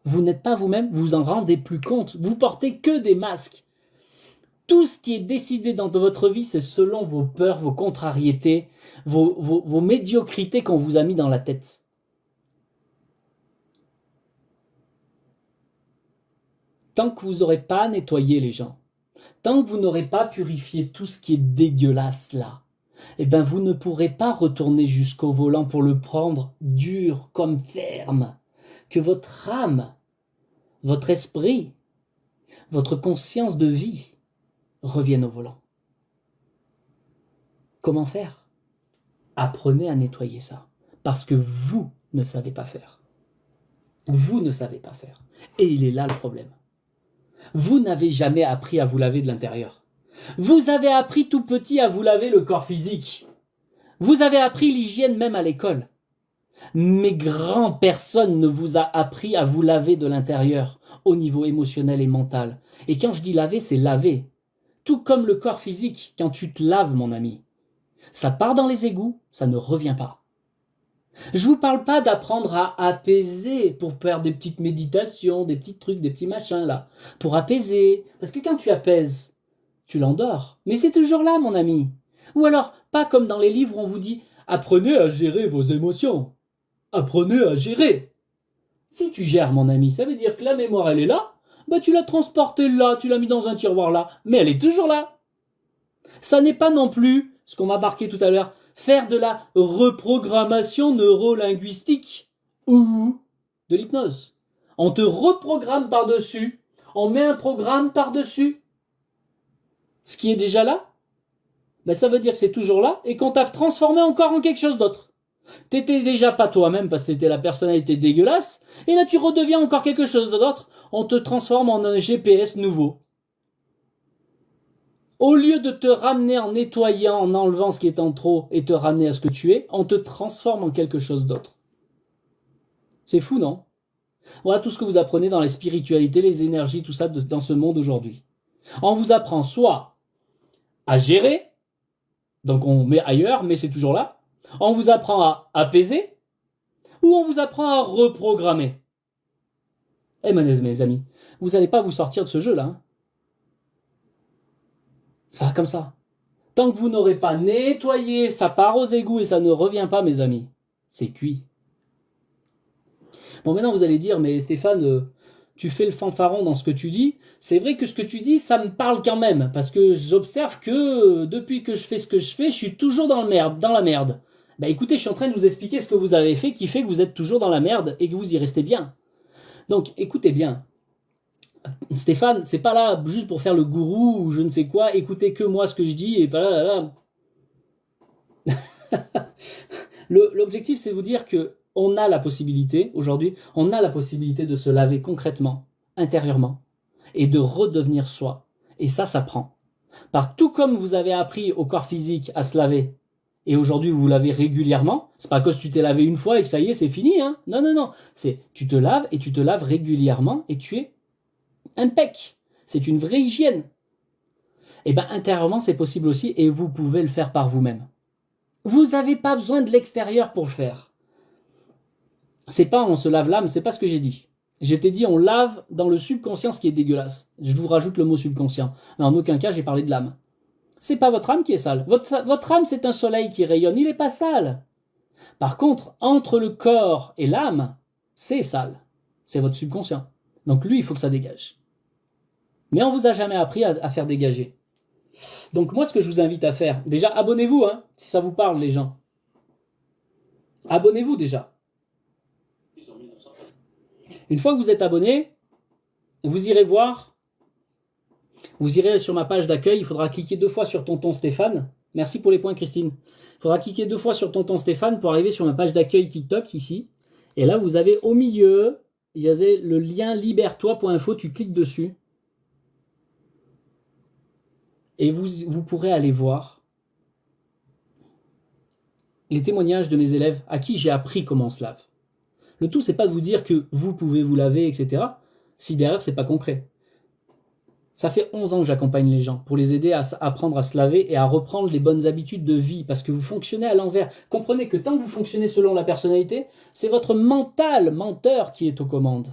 Vous n'êtes pas vous-même, vous en rendez plus compte, vous portez que des masques. Tout ce qui est décidé dans votre vie, c'est selon vos peurs, vos contrariétés, vos médiocrités qu'on vous a mis dans la tête. Tant que vous n'aurez pas nettoyé les gens, tant que vous n'aurez pas purifié tout ce qui est dégueulasse là, eh ben vous ne pourrez pas retourner jusqu'au volant pour le prendre dur comme ferme. Que votre âme, votre esprit, votre conscience de vie reviennent au volant. Comment faire? Apprenez à nettoyer ça. Parce que vous ne savez pas faire. Vous ne savez pas faire. Et il est là le problème. Vous n'avez jamais appris à vous laver de l'intérieur. Vous avez appris tout petit à vous laver le corps physique. Vous avez appris l'hygiène même à l'école. Mais grand personne ne vous a appris à vous laver de l'intérieur, au niveau émotionnel et mental. Et quand je dis laver, c'est laver. Tout comme le corps physique, quand tu te laves, mon ami. Ça part dans les égouts, ça ne revient pas. Je vous parle pas d'apprendre à apaiser pour faire des petites méditations, des petits trucs, des petits machins là, pour apaiser. Parce que quand tu apaises, tu l'endors. Mais c'est toujours là, mon ami. Ou alors, pas comme dans les livres où on vous dit « Apprenez à gérer vos émotions. Apprenez à gérer. » Si tu gères, mon ami, ça veut dire que la mémoire, elle est là. Bah, tu l'as transportée là, tu l'as mis dans un tiroir là, mais elle est toujours là. Ça n'est pas non plus, ce qu'on m'a marqué tout à l'heure, faire de la reprogrammation neurolinguistique ou de l'hypnose. On te reprogramme par-dessus, on met un programme par-dessus. Ce qui est déjà là, ben ça veut dire que c'est toujours là et qu'on t'a transformé encore en quelque chose d'autre. T'étais déjà pas toi-même parce que t'étais la personnalité dégueulasse, et là tu redeviens encore quelque chose d'autre, on te transforme en un GPS nouveau. Au lieu de te ramener en nettoyant, en enlevant ce qui est en trop et te ramener à ce que tu es, on te transforme en quelque chose d'autre. C'est fou, non? Voilà tout ce que vous apprenez dans la spiritualité, les énergies, tout ça dans ce monde aujourd'hui. On vous apprend soit à gérer, donc on met ailleurs, mais c'est toujours là. On vous apprend à apaiser, ou on vous apprend à reprogrammer. Eh mes amis, vous n'allez pas vous sortir de ce jeu-là. Hein. Ça va comme ça. Tant que vous n'aurez pas nettoyé, ça part aux égouts et ça ne revient pas, mes amis. C'est cuit. Bon, maintenant vous allez dire, mais Stéphane, tu fais le fanfaron dans ce que tu dis. C'est vrai que ce que tu dis, ça me parle quand même, parce que j'observe que depuis que je fais ce que je fais, je suis toujours dans la merde. Bah écoutez, je suis en train de vous expliquer ce que vous avez fait qui fait que vous êtes toujours dans la merde et que vous y restez bien. Donc écoutez bien. Stéphane, c'est pas là juste pour faire le gourou ou je ne sais quoi, écoutez que moi ce que je dis et pas là. L'objectif, c'est de vous dire que on a la possibilité, aujourd'hui, on a la possibilité de se laver concrètement, intérieurement, et de redevenir soi. Et ça prend. Tout comme vous avez appris au corps physique à se laver, et aujourd'hui vous vous lavez régulièrement, c'est pas cause que tu t'es lavé une fois et que ça y est, c'est fini, hein. Non. C'est tu te laves et tu te laves régulièrement et tu es impec. C'est une vraie hygiène. Et bien intérieurement, c'est possible aussi et vous pouvez le faire par vous-même. Vous n'avez pas besoin de l'extérieur pour le faire. C'est pas on se lave l'âme, c'est pas ce que j'ai dit. Je t'ai dit on lave dans le subconscient ce qui est dégueulasse. Je vous rajoute le mot subconscient. Mais en aucun cas j'ai parlé de l'âme. C'est pas votre âme qui est sale. Votre âme c'est un soleil qui rayonne, il n'est pas sale. Par contre, entre le corps et l'âme, c'est sale. C'est votre subconscient. Donc lui, il faut que ça dégage. Mais on vous a jamais appris à faire dégager. Donc moi, ce que je vous invite à faire, déjà abonnez-vous, hein, si ça vous parle les gens. Abonnez-vous déjà. Une fois que vous êtes abonné, vous irez voir, vous irez sur ma page d'accueil, il faudra cliquer 2 fois sur Tonton Stéphane. Merci pour les points Christine. Il faudra cliquer 2 fois sur Tonton Stéphane pour arriver sur ma page d'accueil TikTok ici. Et là, vous avez au milieu, il y a le lien libère-toi.info, tu cliques dessus. Et vous pourrez aller voir les témoignages de mes élèves à qui j'ai appris comment on se lave. Le tout, c'est pas de vous dire que vous pouvez vous laver, etc. si derrière c'est pas concret. Ça fait 11 ans que j'accompagne les gens pour les aider à apprendre à se laver et à reprendre les bonnes habitudes de vie parce que vous fonctionnez à l'envers. Comprenez que tant que vous fonctionnez selon la personnalité, c'est votre menteur qui est aux commandes.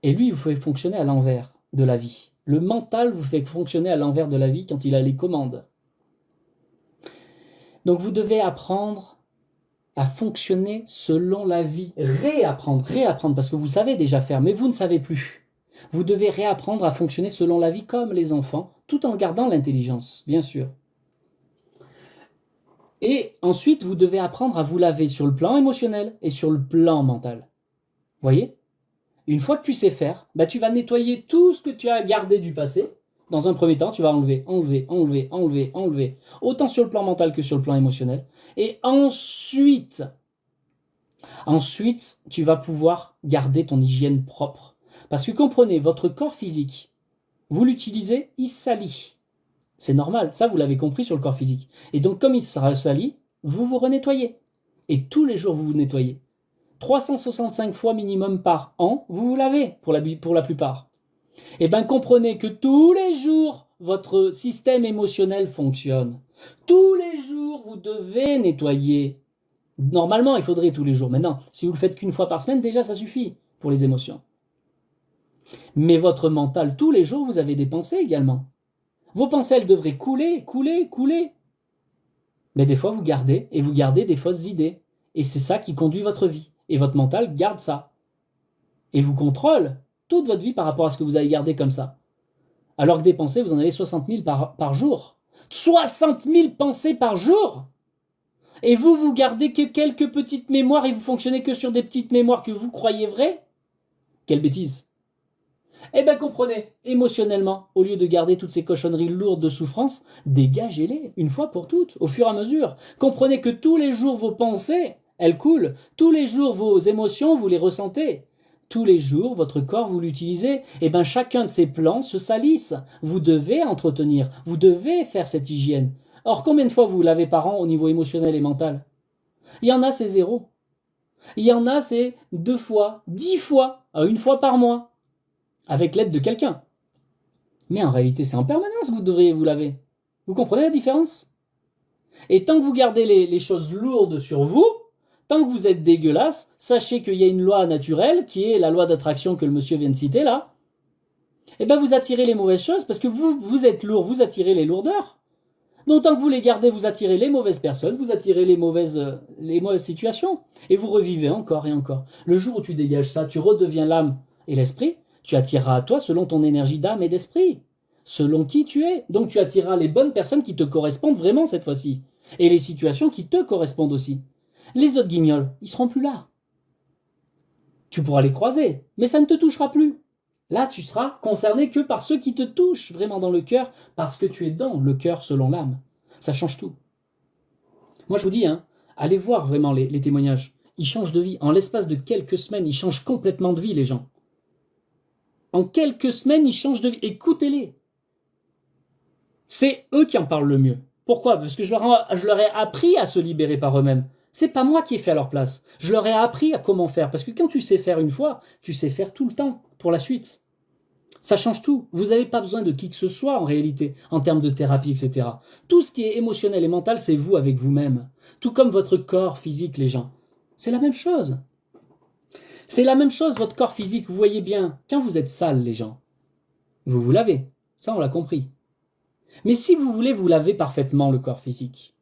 Et lui, vous fait fonctionner à l'envers de la vie. Le mental vous fait fonctionner à l'envers de la vie quand il a les commandes. Donc vous devez apprendre à fonctionner selon la vie. Réapprendre, parce que vous savez déjà faire, mais vous ne savez plus. Vous devez réapprendre à fonctionner selon la vie comme les enfants, tout en gardant l'intelligence, bien sûr. Et ensuite, vous devez apprendre à vous laver sur le plan émotionnel et sur le plan mental. Voyez ? Une fois que tu sais faire, tu vas nettoyer tout ce que tu as gardé du passé. Dans un premier temps, tu vas enlever. Autant sur le plan mental que sur le plan émotionnel. Et ensuite, tu vas pouvoir garder ton hygiène propre. Parce que comprenez, votre corps physique, vous l'utilisez, il salit. C'est normal, ça vous l'avez compris sur le corps physique. Et donc comme il sera sali, vous vous renettoyez. Et tous les jours vous vous nettoyez. 365 fois minimum par an, vous vous lavez pour la plupart. Et bien comprenez que tous les jours, votre système émotionnel fonctionne. Tous les jours, vous devez nettoyer. Normalement, il faudrait tous les jours. Maintenant, si vous le faites qu'une fois par semaine, déjà ça suffit pour les émotions. Mais votre mental, tous les jours, vous avez des pensées également. Vos pensées, elles devraient couler. Mais des fois, vous gardez des fausses idées. Et c'est ça qui conduit votre vie. Et votre mental garde ça. Et vous contrôle toute votre vie par rapport à ce que vous avez gardé comme ça. Alors que des pensées, vous en avez 60 000 par jour. 60 000 pensées par jour! Et vous gardez que quelques petites mémoires et vous fonctionnez que sur des petites mémoires que vous croyez vraies? Quelle bêtise! Eh bien comprenez, émotionnellement, au lieu de garder toutes ces cochonneries lourdes de souffrance, dégagez-les une fois pour toutes, au fur et à mesure. Comprenez que tous les jours vos pensées, elles coulent. Tous les jours vos émotions, vous les ressentez. Tous les jours, votre corps, vous l'utilisez. Eh bien chacun de ces plans se salisse. Vous devez entretenir, vous devez faire cette hygiène. Or, combien de fois vous lavez par an au niveau émotionnel et mental? Il y en a, c'est 0. Il y en a, c'est 2 fois, 10 fois, à 1 fois par mois. Avec l'aide de quelqu'un. Mais en réalité, c'est en permanence que vous devriez vous laver. Vous comprenez la différence? Et tant que vous gardez les choses lourdes sur vous, tant que vous êtes dégueulasse, sachez qu'il y a une loi naturelle, qui est la loi d'attraction que le monsieur vient de citer là. Et bien vous attirez les mauvaises choses, parce que vous êtes lourd, vous attirez les lourdeurs. Donc tant que vous les gardez, vous attirez les mauvaises personnes, vous attirez les mauvaises situations. Et vous revivez encore et encore. Le jour où tu dégages ça, tu redeviens l'âme et l'esprit, tu attireras à toi selon ton énergie d'âme et d'esprit, selon qui tu es. Donc tu attireras les bonnes personnes qui te correspondent vraiment cette fois-ci, et les situations qui te correspondent aussi. Les autres guignols, ils seront plus là. Tu pourras les croiser, mais ça ne te touchera plus. Là, tu seras concerné que par ceux qui te touchent vraiment dans le cœur, parce que tu es dans le cœur selon l'âme. Ça change tout. Moi, je vous dis, allez voir vraiment les témoignages. Ils changent de vie. En l'espace de quelques semaines, ils changent complètement de vie, les gens. En quelques semaines, ils changent de vie. Écoutez-les. C'est eux qui en parlent le mieux. Pourquoi? Parce que je leur ai appris à se libérer par eux-mêmes. C'est pas moi qui ai fait à leur place. Je leur ai appris à comment faire. Parce que quand tu sais faire une fois, tu sais faire tout le temps pour la suite. Ça change tout. Vous n'avez pas besoin de qui que ce soit en réalité, en termes de thérapie, etc. Tout ce qui est émotionnel et mental, c'est vous avec vous-même. Tout comme votre corps physique, les gens. C'est la même chose. C'est la même chose, votre corps physique. Vous voyez bien, quand vous êtes sale, les gens, vous vous lavez. Ça, on l'a compris. Mais si vous voulez vous laver parfaitement le corps physique,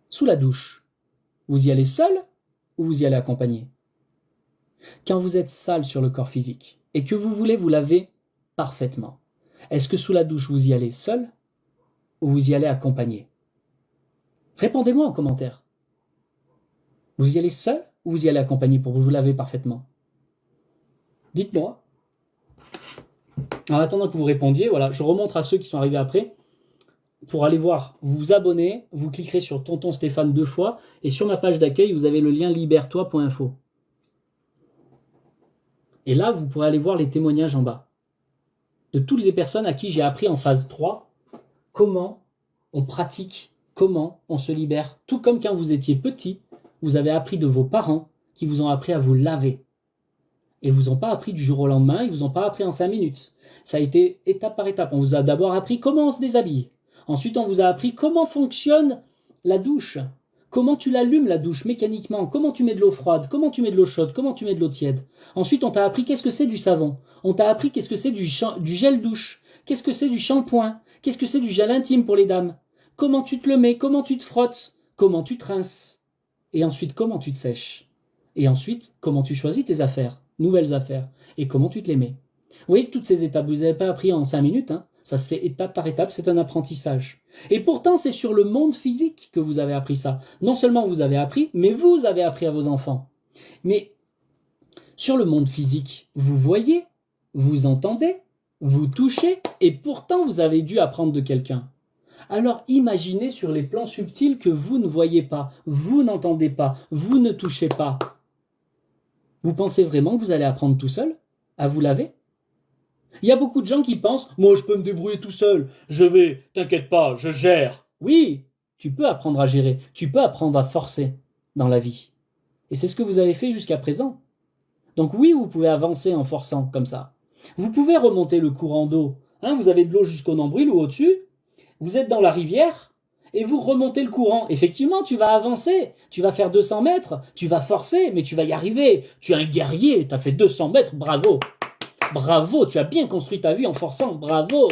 sous la douche, vous y allez seul ou vous y allez accompagné? Quand vous êtes sale sur le corps physique et que vous voulez vous laver parfaitement, est-ce que sous la douche, vous y allez seul ou vous y allez accompagné? Répondez-moi en commentaire. Vous y allez seul ou vous y allez accompagné pour vous laver parfaitement? Dites-moi. En attendant que vous répondiez, voilà, je remontre à ceux qui sont arrivés après. Pour aller voir, vous vous abonnez, vous cliquerez sur Tonton Stéphane 2 fois, et sur ma page d'accueil, vous avez le lien libère-toi.info. Et là, vous pourrez aller voir les témoignages en bas de toutes les personnes à qui j'ai appris en phase 3 comment on pratique, comment on se libère. Tout comme quand vous étiez petit, vous avez appris de vos parents qui vous ont appris à vous laver. Et ils vous ont pas appris du jour au lendemain, ils vous ont pas appris en 5 minutes. Ça a été étape par étape. On vous a d'abord appris comment on se déshabille. Ensuite, on vous a appris comment fonctionne la douche. Comment tu l'allumes la douche mécaniquement. Comment tu mets de l'eau froide. Comment tu mets de l'eau chaude. Comment tu mets de l'eau tiède. Ensuite, on t'a appris qu'est-ce que c'est du savon. On t'a appris qu'est-ce que c'est du gel douche. Qu'est-ce que c'est du shampoing. Qu'est-ce que c'est du gel intime pour les dames. Comment tu te le mets. Comment tu te frottes. Comment tu te rinces. Et ensuite, comment tu te sèches. Et ensuite, comment tu choisis tes affaires. Nouvelles affaires. Et comment tu te les mets. Vous voyez que toutes ces étapes, vous n'avez pas appris en 5 minutes, hein. Ça se fait étape par étape, c'est un apprentissage. Et pourtant, c'est sur le monde physique que vous avez appris ça. Non seulement vous avez appris, mais vous avez appris à vos enfants. Mais sur le monde physique, vous voyez, vous entendez, vous touchez, et pourtant vous avez dû apprendre de quelqu'un. Alors imaginez sur les plans subtils que vous ne voyez pas, vous n'entendez pas, vous ne touchez pas. Vous pensez vraiment que vous allez apprendre tout seul à vous laver ? Il y a beaucoup de gens qui pensent « Moi, je peux me débrouiller tout seul, t'inquiète pas, je gère. » Oui, tu peux apprendre à gérer, tu peux apprendre à forcer dans la vie. Et c'est ce que vous avez fait jusqu'à présent. Donc oui, vous pouvez avancer en forçant comme ça. Vous pouvez remonter le courant d'eau. Hein, vous avez de l'eau jusqu'au nombril ou au-dessus. Vous êtes dans la rivière et vous remontez le courant. Effectivement, tu vas avancer. Tu vas faire 200 mètres. Tu vas forcer, mais tu vas y arriver. Tu es un guerrier. Tu as fait 200 mètres. Bravo. Bravo, tu as bien construit ta vie en forçant, bravo.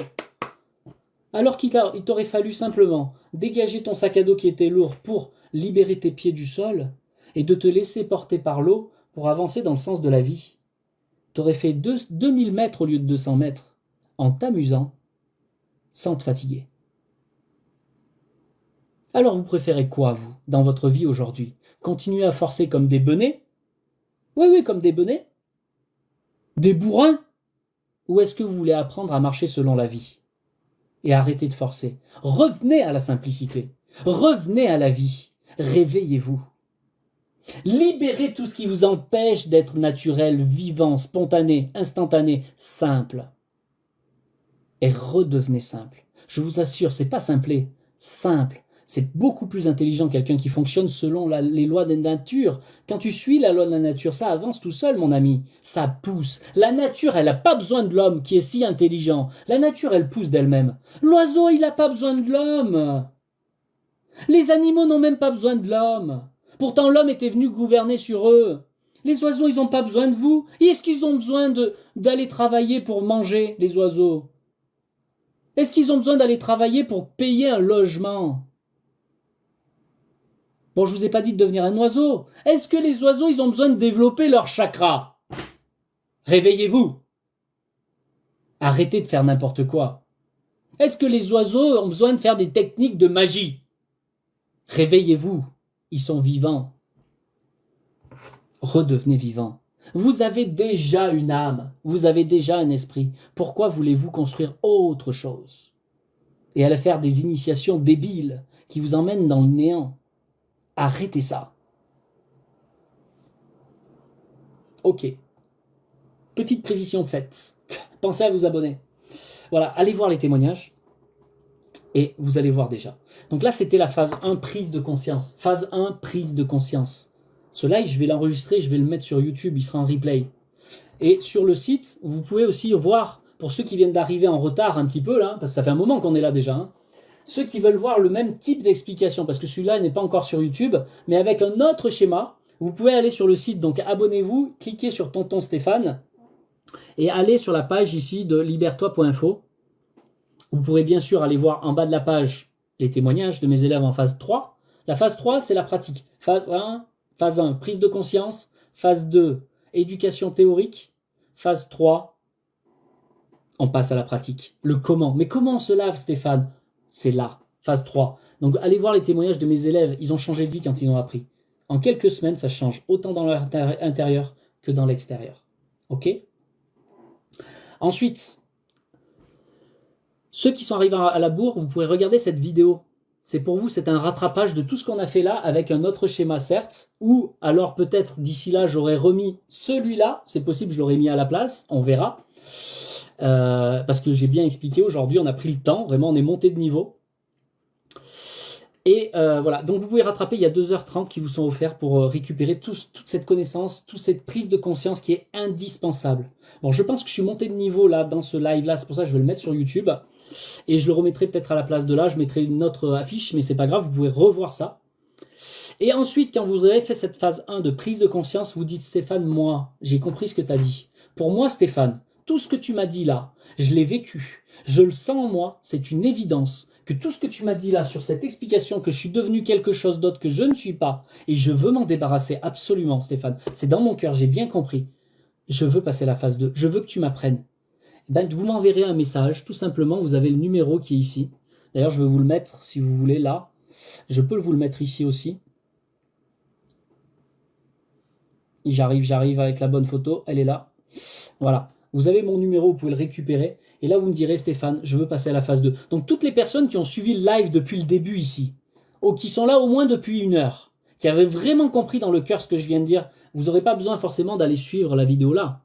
Alors qu'il t'aurait fallu simplement dégager ton sac à dos qui était lourd pour libérer tes pieds du sol et de te laisser porter par l'eau pour avancer dans le sens de la vie. Tu aurais fait 2000 mètres au lieu de 200 mètres en t'amusant sans te fatiguer. Alors vous préférez quoi, vous, dans votre vie aujourd'hui? Continuer à forcer comme des benets? Oui, comme des benets. Des bourrins? Ou est-ce que vous voulez apprendre à marcher selon la vie et arrêter de forcer? Revenez à la simplicité, revenez à la vie, réveillez-vous. Libérez tout ce qui vous empêche d'être naturel, vivant, spontané, instantané, simple. Et redevenez simple. Je vous assure, c'est pas simplé, simple. C'est beaucoup plus intelligent quelqu'un qui fonctionne selon les lois de la nature. Quand tu suis la loi de la nature, ça avance tout seul, mon ami. Ça pousse. La nature, elle n'a pas besoin de l'homme qui est si intelligent. La nature, elle pousse d'elle-même. L'oiseau, il n'a pas besoin de l'homme. Les animaux n'ont même pas besoin de l'homme. Pourtant, l'homme était venu gouverner sur eux. Les oiseaux, ils n'ont pas besoin de vous. Et est-ce qu'ils ont besoin d'aller travailler pour manger, les oiseaux? Est-ce qu'ils ont besoin d'aller travailler pour payer un logement? Bon, je vous ai pas dit de devenir un oiseau. Est-ce que les oiseaux, ils ont besoin de développer leur chakra? Réveillez-vous. Arrêtez de faire n'importe quoi. Est-ce que les oiseaux ont besoin de faire des techniques de magie? Réveillez-vous. Ils sont vivants. Redevenez vivants. Vous avez déjà une âme. Vous avez déjà un esprit. Pourquoi voulez-vous construire autre chose? Et aller faire des initiations débiles qui vous emmènent dans le néant? Arrêtez ça. Ok. Petite précision faite. Pensez à vous abonner. Voilà, allez voir les témoignages. Et vous allez voir déjà. Donc là, c'était la phase 1, prise de conscience. Phase 1, prise de conscience. Ce live, je vais l'enregistrer, je vais le mettre sur YouTube, il sera en replay. Et sur le site, vous pouvez aussi voir, pour ceux qui viennent d'arriver en retard un petit peu, là, parce que ça fait un moment qu'on est là déjà, hein, ceux qui veulent voir le même type d'explication, parce que celui-là n'est pas encore sur YouTube, mais avec un autre schéma, vous pouvez aller sur le site, donc abonnez-vous, cliquez sur Tonton Stéphane, et allez sur la page ici de libertoi.info. Vous pourrez bien sûr aller voir en bas de la page les témoignages de mes élèves en phase 3. La phase 3, c'est la pratique. Phase 1, prise de conscience. Phase 2, éducation théorique. Phase 3, on passe à la pratique. Le comment. Mais comment on se lave, Stéphane? C'est là, phase 3. Donc allez voir les témoignages de mes élèves. Ils ont changé de vie quand ils ont appris. En quelques semaines, ça change autant dans l'intérieur que dans l'extérieur. Ok? Ensuite, ceux qui sont arrivés à la bourre, vous pouvez regarder cette vidéo. C'est pour vous, c'est un rattrapage de tout ce qu'on a fait là avec un autre schéma, certes, ou alors peut-être d'ici là, j'aurais remis celui-là. C'est possible, je l'aurais mis à la place, on verra. Parce que j'ai bien expliqué aujourd'hui, on a pris le temps, vraiment, on est monté de niveau. Et voilà, donc vous pouvez rattraper, il y a 2h30 qui vous sont offerts pour récupérer toute cette connaissance, toute cette prise de conscience qui est indispensable. Bon, je pense que je suis monté de niveau là dans ce live là, c'est pour ça que je vais le mettre sur YouTube. Et je le remettrai peut-être à la place de là, je mettrai une autre affiche, mais c'est pas grave, vous pouvez revoir ça. Et ensuite, quand vous avez fait cette phase 1 de prise de conscience, vous dites Stéphane, moi, j'ai compris ce que tu as dit. Pour moi, Stéphane, tout ce que tu m'as dit là, je l'ai vécu. Je le sens en moi, c'est une évidence que tout ce que tu m'as dit là sur cette explication que je suis devenu quelque chose d'autre que je ne suis pas, et je veux m'en débarrasser absolument, Stéphane. C'est dans mon cœur, j'ai bien compris. Je veux passer la phase 2, je veux que tu m'apprennes. Ben, vous m'enverrez un message, tout simplement, vous avez le numéro qui est ici. D'ailleurs, je vais vous le mettre, si vous voulez, là. Je peux vous le mettre ici aussi. J'arrive avec la bonne photo, elle est là. Voilà, vous avez mon numéro, vous pouvez le récupérer. Et là, vous me direz, Stéphane, je veux passer à la phase 2. Donc, toutes les personnes qui ont suivi le live depuis le début ici, ou qui sont là au moins depuis 1 heure, qui avaient vraiment compris dans le cœur ce que je viens de dire, vous n'aurez pas besoin forcément d'aller suivre la vidéo là.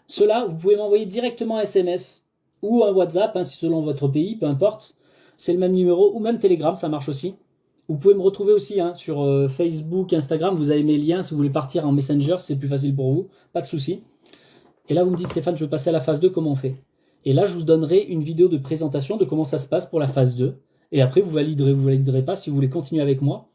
Cela, vous pouvez m'envoyer directement un SMS ou un WhatsApp, hein, selon votre pays, peu importe. C'est le même numéro, ou même Telegram, ça marche aussi. Vous pouvez me retrouver aussi hein, sur Facebook, Instagram, vous avez mes liens, si vous voulez partir en Messenger, c'est plus facile pour vous, pas de souci. Et là, vous me dites, Stéphane, je veux passer à la phase 2, comment on fait? Et là, je vous donnerai une vidéo de présentation de comment ça se passe pour la phase 2. Et après, vous validerez pas si vous voulez continuer avec moi.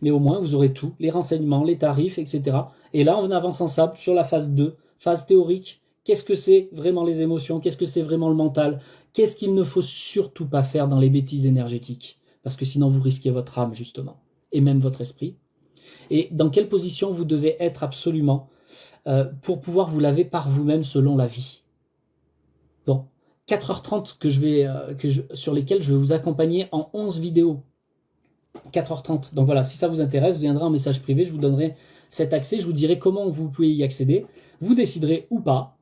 Mais au moins, vous aurez tout, les renseignements, les tarifs, etc. Et là, on avance ensemble sur la phase 2, phase théorique. Qu'est-ce que c'est vraiment les émotions? Qu'est-ce que c'est vraiment le mental? Qu'est-ce qu'il ne faut surtout pas faire dans les bêtises énergétiques? Parce que sinon, vous risquez votre âme, justement, et même votre esprit. Et dans quelle position vous devez être absolument pour pouvoir vous laver par vous-même selon la vie. Bon, 4h30 sur lesquelles je vais vous accompagner en 11 vidéos. 4h30. Donc voilà, si ça vous intéresse, vous viendrez en message privé, je vous donnerai cet accès, je vous dirai comment vous pouvez y accéder. Vous déciderez ou pas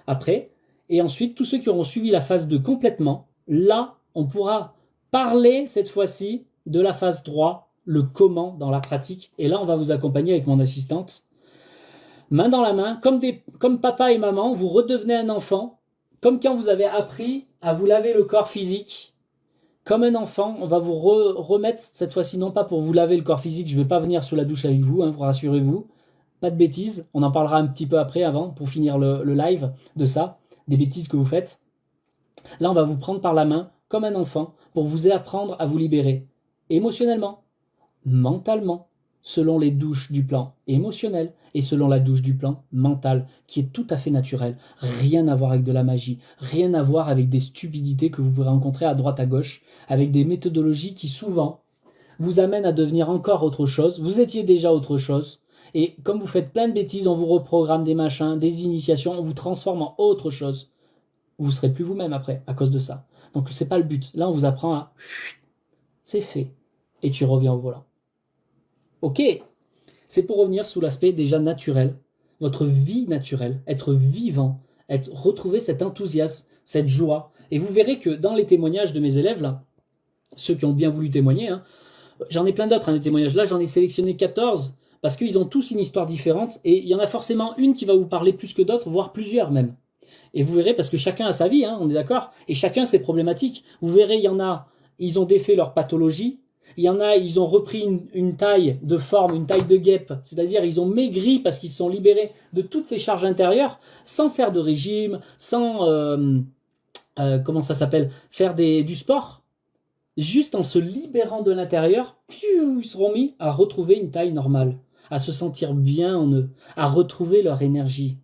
après. Et ensuite, tous ceux qui auront suivi la phase 2 complètement, là, on pourra parler cette fois-ci de la phase 3, le comment dans la pratique. Et là, on va vous accompagner avec mon assistante. Main dans la main, comme papa et maman, vous redevenez un enfant, comme quand vous avez appris à vous laver le corps physique. Comme un enfant, on va vous remettre, cette fois-ci non pas pour vous laver le corps physique, je ne vais pas venir sous la douche avec vous, hein, vous rassurez-vous, pas de bêtises, on en parlera un petit peu après, avant, pour finir le live de ça, des bêtises que vous faites. Là, on va vous prendre par la main, comme un enfant, pour vous apprendre à vous libérer, émotionnellement, mentalement, selon les douches du plan émotionnel et selon la douche du plan mental, qui est tout à fait naturel. Rien à voir avec de la magie, rien à voir avec des stupidités que vous pourrez rencontrer à droite à gauche, avec des méthodologies qui souvent vous amènent à devenir encore autre chose. Vous étiez déjà autre chose, et comme vous faites plein de bêtises, on vous reprogramme des machins, des initiations, on vous transforme en autre chose. Vous ne serez plus vous-même après, à cause de ça. Donc c'est pas le but. Là, on vous apprend à... C'est fait. Et tu reviens au volant. Ok, c'est pour revenir sous l'aspect déjà naturel, votre vie naturelle, être vivant, retrouver cet enthousiasme, cette joie. Et vous verrez que dans les témoignages de mes élèves, là, ceux qui ont bien voulu témoigner, hein, j'en ai plein d'autres, hein, des témoignages. Là, j'en ai sélectionné 14, parce qu'ils ont tous une histoire différente, et il y en a forcément une qui va vous parler plus que d'autres, voire plusieurs même. Et vous verrez, parce que chacun a sa vie, hein, on est d'accord, et chacun ses problématiques. Vous verrez, il y en a, ils ont défait leur pathologie. Il y en a, ils ont repris une taille de forme, une taille de guêpe, c'est-à-dire ils ont maigri parce qu'ils se sont libérés de toutes ces charges intérieures, sans faire de régime, sans, comment ça s'appelle, faire du sport. Juste en se libérant de l'intérieur, ils seront mis à retrouver une taille normale, à se sentir bien en eux, à retrouver leur énergie,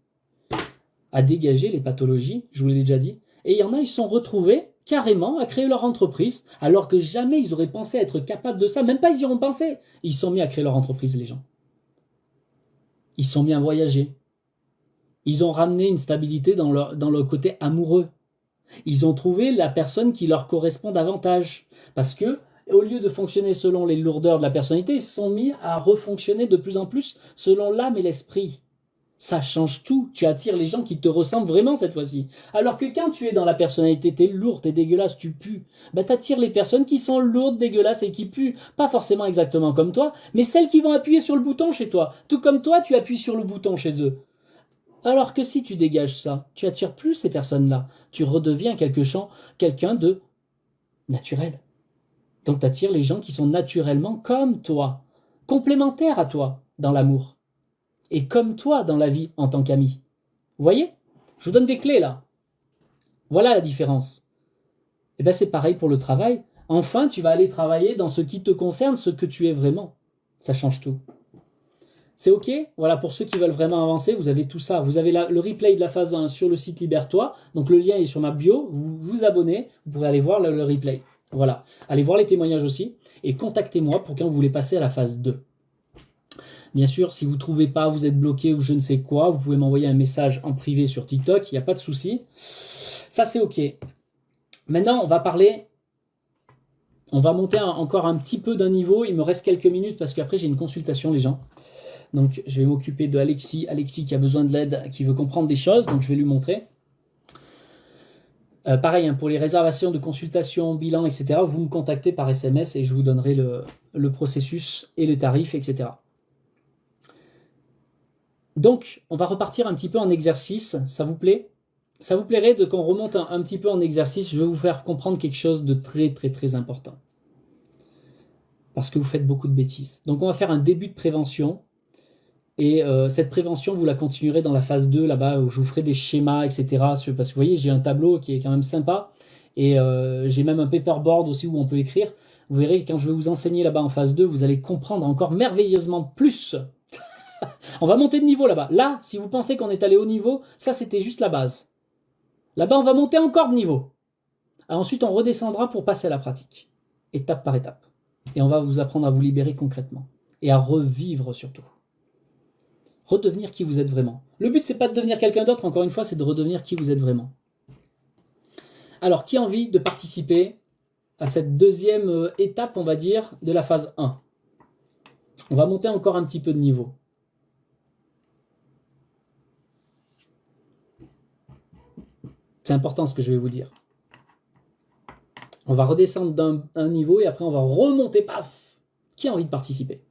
à dégager les pathologies, je vous l'ai déjà dit. Et il y en a, ils se sont retrouvés carrément à créer leur entreprise, alors que jamais ils auraient pensé être capables de ça, même pas ils y auront pensé. Ils se sont mis à créer leur entreprise, les gens. Ils se sont mis à voyager. Ils ont ramené une stabilité dans leur côté amoureux. Ils ont trouvé la personne qui leur correspond davantage. Parce que, au lieu de fonctionner selon les lourdeurs de la personnalité, ils se sont mis à refonctionner de plus en plus selon l'âme et l'esprit. Ça change tout. Tu attires les gens qui te ressemblent vraiment cette fois-ci. Alors que quand tu es dans la personnalité, t'es lourd, t'es dégueulasse, tu pues. Ben t'attires les personnes qui sont lourdes, dégueulasses et qui puent. Pas forcément exactement comme toi, mais celles qui vont appuyer sur le bouton chez toi. Tout comme toi, tu appuies sur le bouton chez eux. Alors que si tu dégages ça, tu attires plus ces personnes-là. Tu redeviens quelqu'un de naturel. Donc tu attires les gens qui sont naturellement comme toi, complémentaires à toi dans l'amour, et comme toi dans la vie en tant qu'ami. Vous voyez? Je vous donne des clés là. Voilà la différence. Et bien c'est pareil pour le travail. Enfin, tu vas aller travailler dans ce qui te concerne, ce que tu es vraiment. Ça change tout. C'est OK? Voilà, pour ceux qui veulent vraiment avancer, vous avez tout ça. Vous avez le replay de la phase 1 sur le site Libère-toi. Donc le lien est sur ma bio. Vous vous abonnez, vous pourrez aller voir le replay. Voilà. Allez voir les témoignages aussi. Et contactez-moi pour quand vous voulez passer à la phase 2. Bien sûr, si vous ne trouvez pas, vous êtes bloqué ou je ne sais quoi, vous pouvez m'envoyer un message en privé sur TikTok. Il n'y a pas de souci. Ça, c'est OK. Maintenant, on va parler... On va monter encore un petit peu d'un niveau. Il me reste quelques minutes parce qu'après, j'ai une consultation, les gens. Donc, je vais m'occuper de Alexis. Alexis qui a besoin de l'aide, qui veut comprendre des choses. Donc, je vais lui montrer. Pareil, hein, pour les réservations de consultation, bilan, etc., vous me contactez par SMS et je vous donnerai le processus et le tarif, etc. Donc, on va repartir un petit peu en exercice. Ça vous plaît? Ça vous plairait qu'on remonte un petit peu en exercice? Je vais vous faire comprendre quelque chose de très, très, très important. Parce que vous faites beaucoup de bêtises. Donc, on va faire un début de prévention. Et cette prévention, vous la continuerez dans la phase 2, là-bas, où je vous ferai des schémas, etc. Parce que vous voyez, j'ai un tableau qui est quand même sympa. Et j'ai même un paperboard aussi où on peut écrire. Vous verrez que quand je vais vous enseigner là-bas en phase 2, vous allez comprendre encore merveilleusement plus. On va monter de niveau là-bas. Là, si vous pensez qu'on est allé au niveau, ça c'était juste la base. Là-bas, on va monter encore de niveau. Alors, ensuite, on redescendra pour passer à la pratique. Étape par étape. Et on va vous apprendre à vous libérer concrètement. Et à revivre surtout. Redevenir qui vous êtes vraiment. Le but, c'est pas de devenir quelqu'un d'autre, encore une fois, c'est de redevenir qui vous êtes vraiment. Alors, qui a envie de participer à cette deuxième étape, on va dire, de la phase 1? On va monter encore un petit peu de niveau. C'est important ce que je vais vous dire. On va redescendre d'un niveau et après on va remonter, paf. Qui a envie de participer?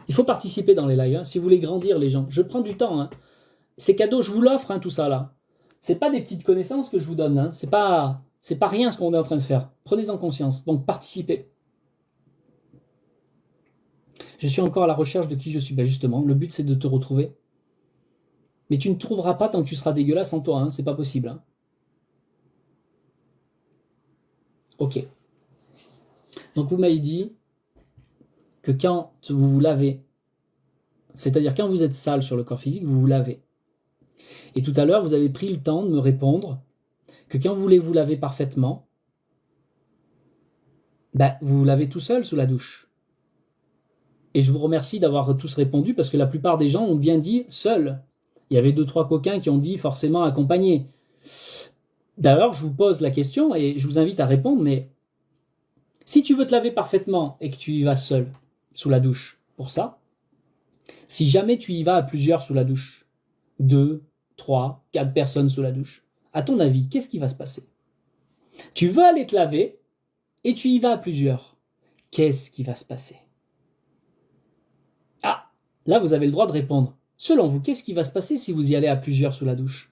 Il faut participer dans les lives, hein, si vous voulez grandir les gens. Je prends du temps. Hein. C'est cadeau, je vous l'offre, hein, tout ça là. C'est pas des petites connaissances que je vous donne. Hein. C'est pas rien ce qu'on est en train de faire. Prenez-en conscience. Donc participez. Je suis encore à la recherche de qui je suis. Ben justement, le but c'est de te retrouver. Mais tu ne trouveras pas tant que tu seras dégueulasse en toi. Hein. C'est pas possible. Hein. Ok. Donc vous m'avez dit que quand vous vous lavez, c'est-à-dire quand vous êtes sale sur le corps physique, vous vous lavez. Et tout à l'heure, vous avez pris le temps de me répondre que quand vous voulez vous laver parfaitement, ben, vous vous lavez tout seul sous la douche. Et je vous remercie d'avoir tous répondu parce que la plupart des gens ont bien dit seul. Il y avait 2-3 coquins qui ont dit forcément accompagné. D'ailleurs, je vous pose la question et je vous invite à répondre, mais si tu veux te laver parfaitement et que tu y vas seul sous la douche, pour ça, si jamais tu y vas à plusieurs sous la douche, 2, 3, 4 personnes sous la douche, à ton avis, qu'est-ce qui va se passer? Tu veux aller te laver et tu y vas à plusieurs. Qu'est-ce qui va se passer? Ah, là vous avez le droit de répondre. Selon vous, qu'est-ce qui va se passer si vous y allez à plusieurs sous la douche?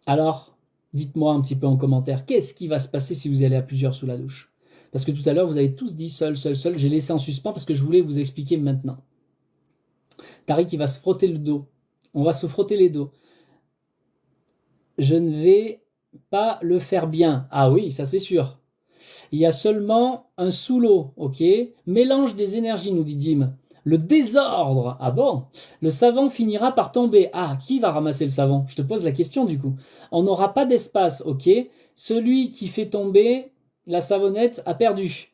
Alors, dites-moi un petit peu en commentaire, qu'est-ce qui va se passer si vous y allez à plusieurs sous la douche? Parce que tout à l'heure, vous avez tous dit seul, seul, seul. J'ai laissé en suspens parce que je voulais vous expliquer maintenant. Tariq, il va se frotter le dos. On va se frotter les dos. Je ne vais pas le faire bien. Ah oui, ça c'est sûr. Il y a seulement un sous l'eau, ok? Mélange des énergies, nous dit Dim. Le désordre. Ah bon? Le savon finira par tomber. Ah, qui va ramasser le savon? Je te pose la question du coup. On n'aura pas d'espace, ok? Celui qui fait tomber la savonnette a perdu.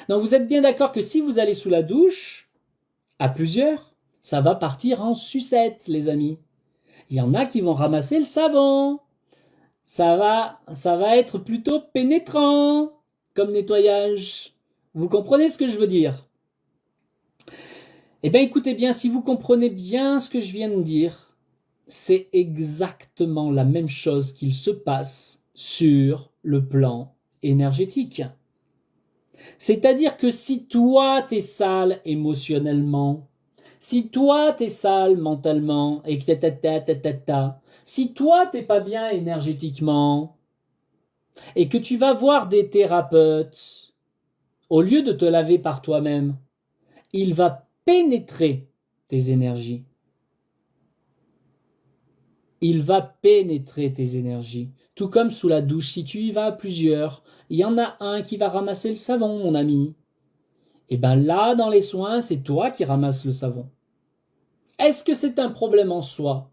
Donc vous êtes bien d'accord que si vous allez sous la douche, à plusieurs, ça va partir en sucette, les amis. Il y en a qui vont ramasser le savon. Ça va être plutôt pénétrant comme nettoyage. Vous comprenez ce que je veux dire? Eh bien, écoutez bien, si vous comprenez bien ce que je viens de dire, c'est exactement la même chose qu'il se passe sur le plan énergétique. C'est-à-dire que si toi, t'es sale émotionnellement, Si toi, t'es sale mentalement et que si toi, t'es pas bien énergétiquement et que tu vas voir des thérapeutes, au lieu de te laver par toi-même, il va pénétrer tes énergies. Il va pénétrer tes énergies. Tout comme sous la douche, si tu y vas à plusieurs, il y en a un qui va ramasser le savon, mon ami. Et bien là, dans les soins, c'est toi qui ramasses le savon. Est-ce que c'est un problème en soi?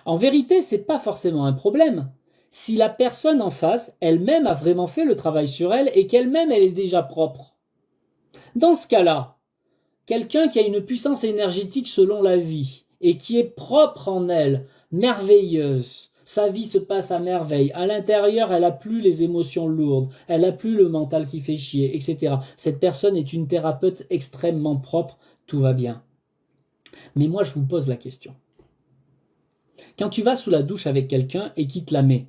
En vérité, c'est pas forcément un problème. Si la personne en face, elle-même a vraiment fait le travail sur elle et qu'elle-même, elle est déjà propre. Dans ce cas-là, quelqu'un qui a une puissance énergétique selon la vie et qui est propre en elle, merveilleuse, sa vie se passe à merveille, à l'intérieur elle n'a plus les émotions lourdes, elle n'a plus le mental qui fait chier, etc. Cette personne est une thérapeute extrêmement propre, tout va bien. Mais moi je vous pose la question. Quand tu vas sous la douche avec quelqu'un et qu'il te la met,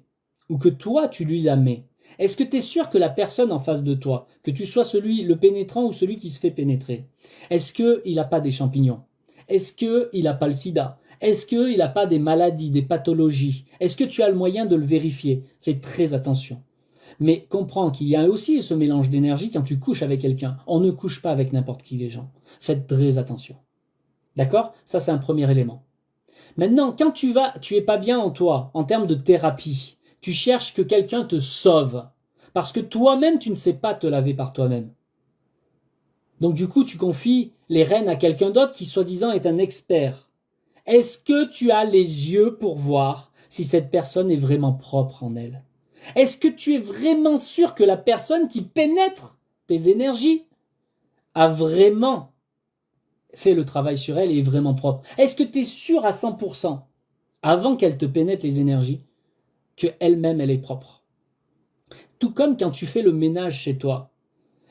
ou que toi tu lui la mets, est-ce que tu es sûr que la personne en face de toi, que tu sois celui, le pénétrant ou celui qui se fait pénétrer, est-ce qu'il n'a pas des champignons? Est-ce qu'il n'a pas le sida? Est-ce qu'il n'a pas des maladies, des pathologies? Est-ce que tu as le moyen de le vérifier? Fais très attention. Mais comprends qu'il y a aussi ce mélange d'énergie quand tu couches avec quelqu'un. On ne couche pas avec n'importe qui les gens. Faites très attention. D'accord? Ça c'est un premier élément. Maintenant, quand tu es pas bien en toi, en termes de thérapie, tu cherches que quelqu'un te sauve, parce que toi-même, tu ne sais pas te laver par toi-même. Donc du coup, tu confies les rênes à quelqu'un d'autre qui, soi-disant, est un expert. Est-ce que tu as les yeux pour voir si cette personne est vraiment propre en elle? Est-ce que tu es vraiment sûr que la personne qui pénètre tes énergies a vraiment fait le travail sur elle et est vraiment propre? Est-ce que tu es sûr à 100%, avant qu'elle te pénètre les énergies, qu'elle-même, elle est propre? Tout comme quand tu fais le ménage chez toi,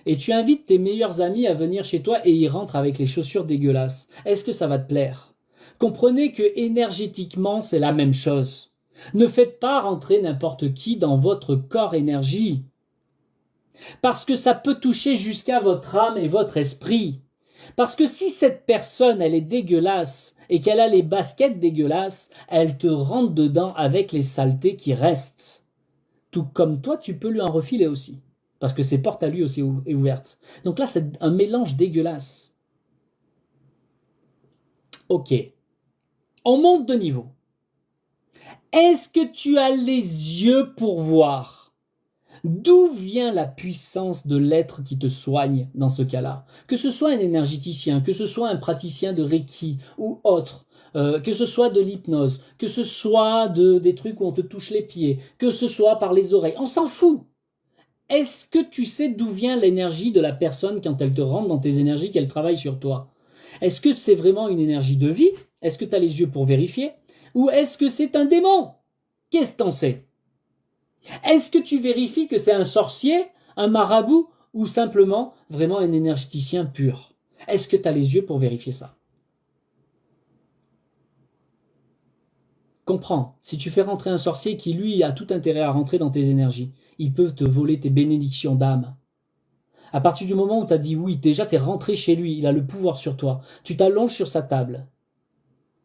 et tu invites tes meilleurs amis à venir chez toi et ils rentrent avec les chaussures dégueulasses. Est-ce que ça va te plaire? Comprenez que énergétiquement, c'est la même chose. Ne faites pas rentrer n'importe qui dans votre corps énergie, parce que ça peut toucher jusqu'à votre âme et votre esprit. Parce que si cette personne, elle est dégueulasse et qu'elle a les baskets dégueulasses, elle te rentre dedans avec les saletés qui restent. Tout comme toi, tu peux lui en refiler aussi. Parce que ses portes à lui aussi est ouvertes. Donc là, c'est un mélange dégueulasse. Ok. On monte de niveau. Est-ce que tu as les yeux pour voir d'où vient la puissance de l'être qui te soigne dans ce cas-là? Que ce soit un énergéticien, que ce soit un praticien de Reiki ou autre, que ce soit de l'hypnose, que ce soit des trucs où on te touche les pieds, que ce soit par les oreilles, on s'en fout. Est-ce que tu sais d'où vient l'énergie de la personne quand elle te rentre dans tes énergies, qu'elle travaille sur toi? Est-ce que c'est vraiment une énergie de vie? Est-ce que tu as les yeux pour vérifier? Ou est-ce que c'est un démon? Qu'est-ce que t'en sais? Est-ce que tu vérifies que c'est un sorcier, un marabout ou simplement vraiment un énergéticien pur? Est-ce que tu as les yeux pour vérifier ça? Comprends, si tu fais rentrer un sorcier qui lui a tout intérêt à rentrer dans tes énergies, il peut te voler tes bénédictions d'âme. À partir du moment où tu as dit oui, déjà tu es rentré chez lui, il a le pouvoir sur toi, tu t'allonges sur sa table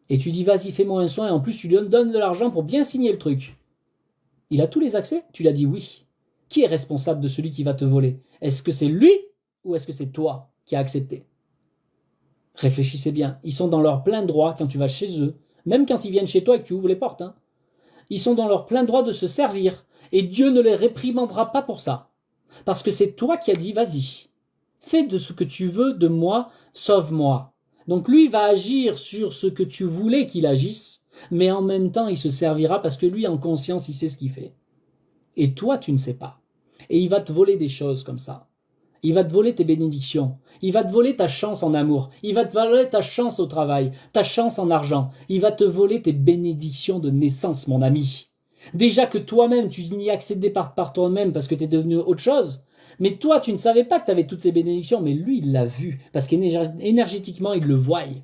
et tu dis vas-y fais-moi un soin et en plus tu lui donnes de l'argent pour bien signer le truc. Il a tous les accès? Tu l'as dit oui. Qui est responsable de celui qui va te voler? Est-ce que c'est lui ou est-ce que c'est toi qui as accepté? Réfléchissez bien. Ils sont dans leur plein droit quand tu vas chez eux, même quand ils viennent chez toi et que tu ouvres les portes. Hein. Ils sont dans leur plein droit de se servir et Dieu ne les réprimandera pas pour ça. Parce que c'est toi qui as dit vas-y. Fais de ce que tu veux de moi, sauve-moi. Donc lui va agir sur ce que tu voulais qu'il agisse, mais en même temps il se servira parce que lui en conscience il sait ce qu'il fait. Et toi tu ne sais pas. Et il va te voler des choses comme ça. Il va te voler tes bénédictions. Il va te voler ta chance en amour. Il va te voler ta chance au travail, ta chance en argent. Il va te voler tes bénédictions de naissance, mon ami. Déjà que toi-même, tu n'y accédais par toi-même parce que tu es devenu autre chose. Mais toi, tu ne savais pas que tu avais toutes ces bénédictions. Mais lui, il l'a vu. Parce qu'énergétiquement, il le voit. Et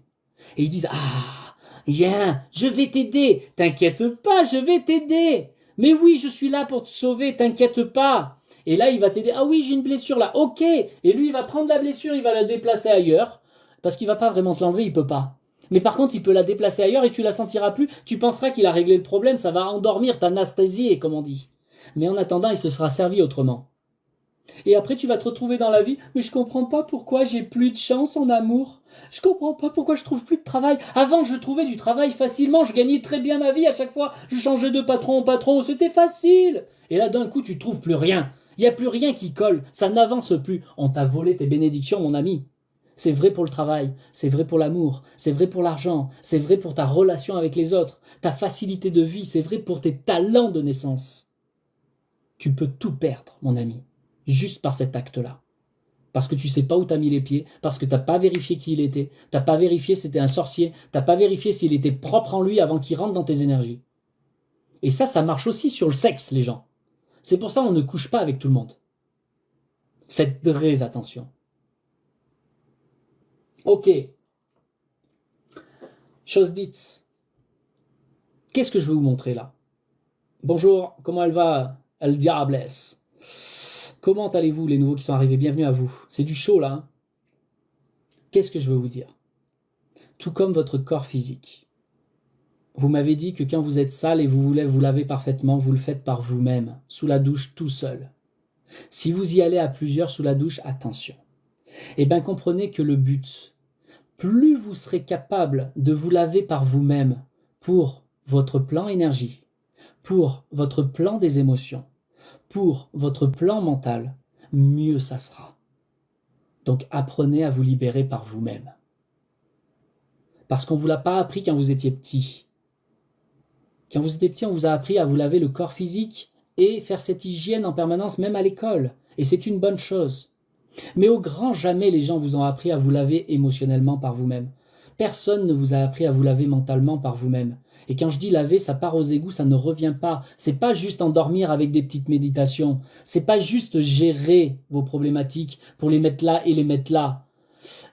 ils disent, ah, viens, je vais t'aider. T'inquiète pas, je vais t'aider. Mais oui, je suis là pour te sauver, t'inquiète pas. Et là, il va t'aider. Ah oui, j'ai une blessure là. Ok. Et lui, il va prendre la blessure, il va la déplacer ailleurs. Parce qu'il va pas vraiment te l'enlever, il peut pas. Mais par contre, il peut la déplacer ailleurs et tu la sentiras plus. Tu penseras qu'il a réglé le problème, ça va endormir, t'anesthésier, comme on dit. Mais en attendant, il se sera servi autrement. Et après, tu vas te retrouver dans la vie, mais je comprends pas pourquoi j'ai plus de chance en amour. Je comprends pas pourquoi je trouve plus de travail. Avant, je trouvais du travail facilement, je gagnais très bien ma vie à chaque fois. Je changeais de patron en patron, c'était facile. Et là, d'un coup, tu trouves plus rien. Il n'y a plus rien qui colle, ça n'avance plus. On t'a volé tes bénédictions, mon ami. C'est vrai pour le travail, c'est vrai pour l'amour, c'est vrai pour l'argent, c'est vrai pour ta relation avec les autres, ta facilité de vie, c'est vrai pour tes talents de naissance. Tu peux tout perdre, mon ami, juste par cet acte-là. Parce que tu sais pas où t'as mis les pieds, parce que t'as pas vérifié qui il était, t'as pas vérifié si c'était un sorcier, t'as pas vérifié s'il était propre en lui avant qu'il rentre dans tes énergies. Et ça marche aussi sur le sexe, les gens. C'est pour ça qu'on ne couche pas avec tout le monde. Faites très attention. Ok. Chose dite. Qu'est-ce que je vais vous montrer là? Bonjour, comment elle va? El Diables. Comment allez-vous les nouveaux qui sont arrivés? Bienvenue à vous. C'est du chaud là. Hein. Qu'est-ce que je veux vous dire? Tout comme votre corps physique. Vous m'avez dit que quand vous êtes sale et vous voulez vous laver parfaitement, vous le faites par vous-même, sous la douche tout seul. Si vous y allez à plusieurs sous la douche, attention. Eh bien comprenez que le but, plus vous serez capable de vous laver par vous-même pour votre plan énergie, pour votre plan des émotions, pour votre plan mental, mieux ça sera. Donc apprenez à vous libérer par vous-même. Parce qu'on ne vous l'a pas appris quand vous étiez petit. Quand vous étiez petit, on vous a appris à vous laver le corps physique et faire cette hygiène en permanence, même à l'école. Et c'est une bonne chose. Mais au grand jamais, les gens vous ont appris à vous laver émotionnellement par vous-même. Personne ne vous a appris à vous laver mentalement par vous-même. Et quand je dis laver, ça part aux égouts, ça ne revient pas. C'est pas juste endormir avec des petites méditations. C'est pas juste gérer vos problématiques pour les mettre là et les mettre là.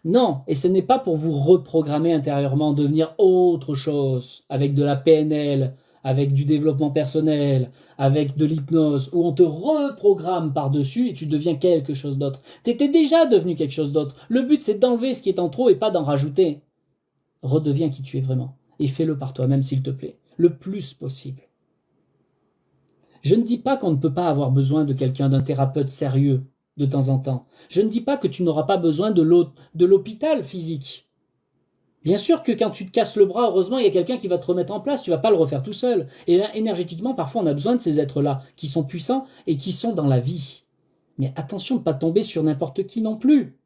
Non, et ce n'est pas pour vous reprogrammer intérieurement, devenir autre chose, avec de la PNL, avec du développement personnel, avec de l'hypnose, où on te reprogramme par-dessus et tu deviens quelque chose d'autre. Tu étais déjà devenu quelque chose d'autre. Le but, c'est d'enlever ce qui est en trop et pas d'en rajouter. Redeviens qui tu es vraiment. Et fais-le par toi-même, s'il te plaît. Le plus possible. Je ne dis pas qu'on ne peut pas avoir besoin de quelqu'un, d'un thérapeute sérieux, de temps en temps. Je ne dis pas que tu n'auras pas besoin de l'hôpital physique. Bien sûr que quand tu te casses le bras, heureusement, il y a quelqu'un qui va te remettre en place, tu ne vas pas le refaire tout seul. Et là, énergétiquement, parfois, on a besoin de ces êtres-là, qui sont puissants et qui sont dans la vie. Mais attention de ne pas tomber sur n'importe qui non plus.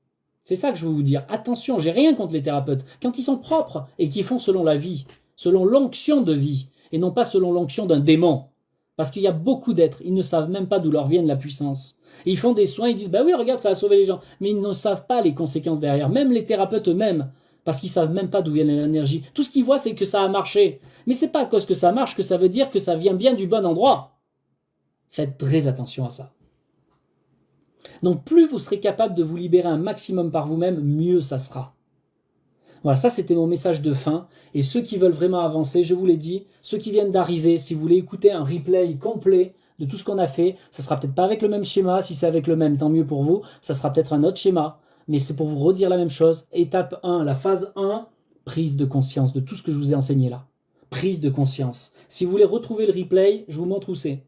C'est ça que je veux vous dire. Attention, j'ai rien contre les thérapeutes. Quand ils sont propres et qu'ils font selon la vie, selon l'onction de vie, et non pas selon l'onction d'un démon. Parce qu'il y a beaucoup d'êtres, ils ne savent même pas d'où leur vient la puissance. Et ils font des soins, ils disent, bah oui, regarde, ça a sauvé les gens. Mais ils ne savent pas les conséquences derrière, même les thérapeutes eux-mêmes, parce qu'ils ne savent même pas d'où vient l'énergie. Tout ce qu'ils voient, c'est que ça a marché. Mais c'est pas à cause que ça marche que ça veut dire que ça vient bien du bon endroit. Faites très attention à ça. Donc plus vous serez capable de vous libérer un maximum par vous-même, mieux ça sera. Voilà, ça c'était mon message de fin. Et ceux qui veulent vraiment avancer, je vous l'ai dit, ceux qui viennent d'arriver, si vous voulez écouter un replay complet de tout ce qu'on a fait, ça sera peut-être pas avec le même schéma, si c'est avec le même, tant mieux pour vous, ça sera peut-être un autre schéma, mais c'est pour vous redire la même chose. Étape 1, la phase 1, prise de conscience de tout ce que je vous ai enseigné là. Prise de conscience. Si vous voulez retrouver le replay, je vous montre où c'est.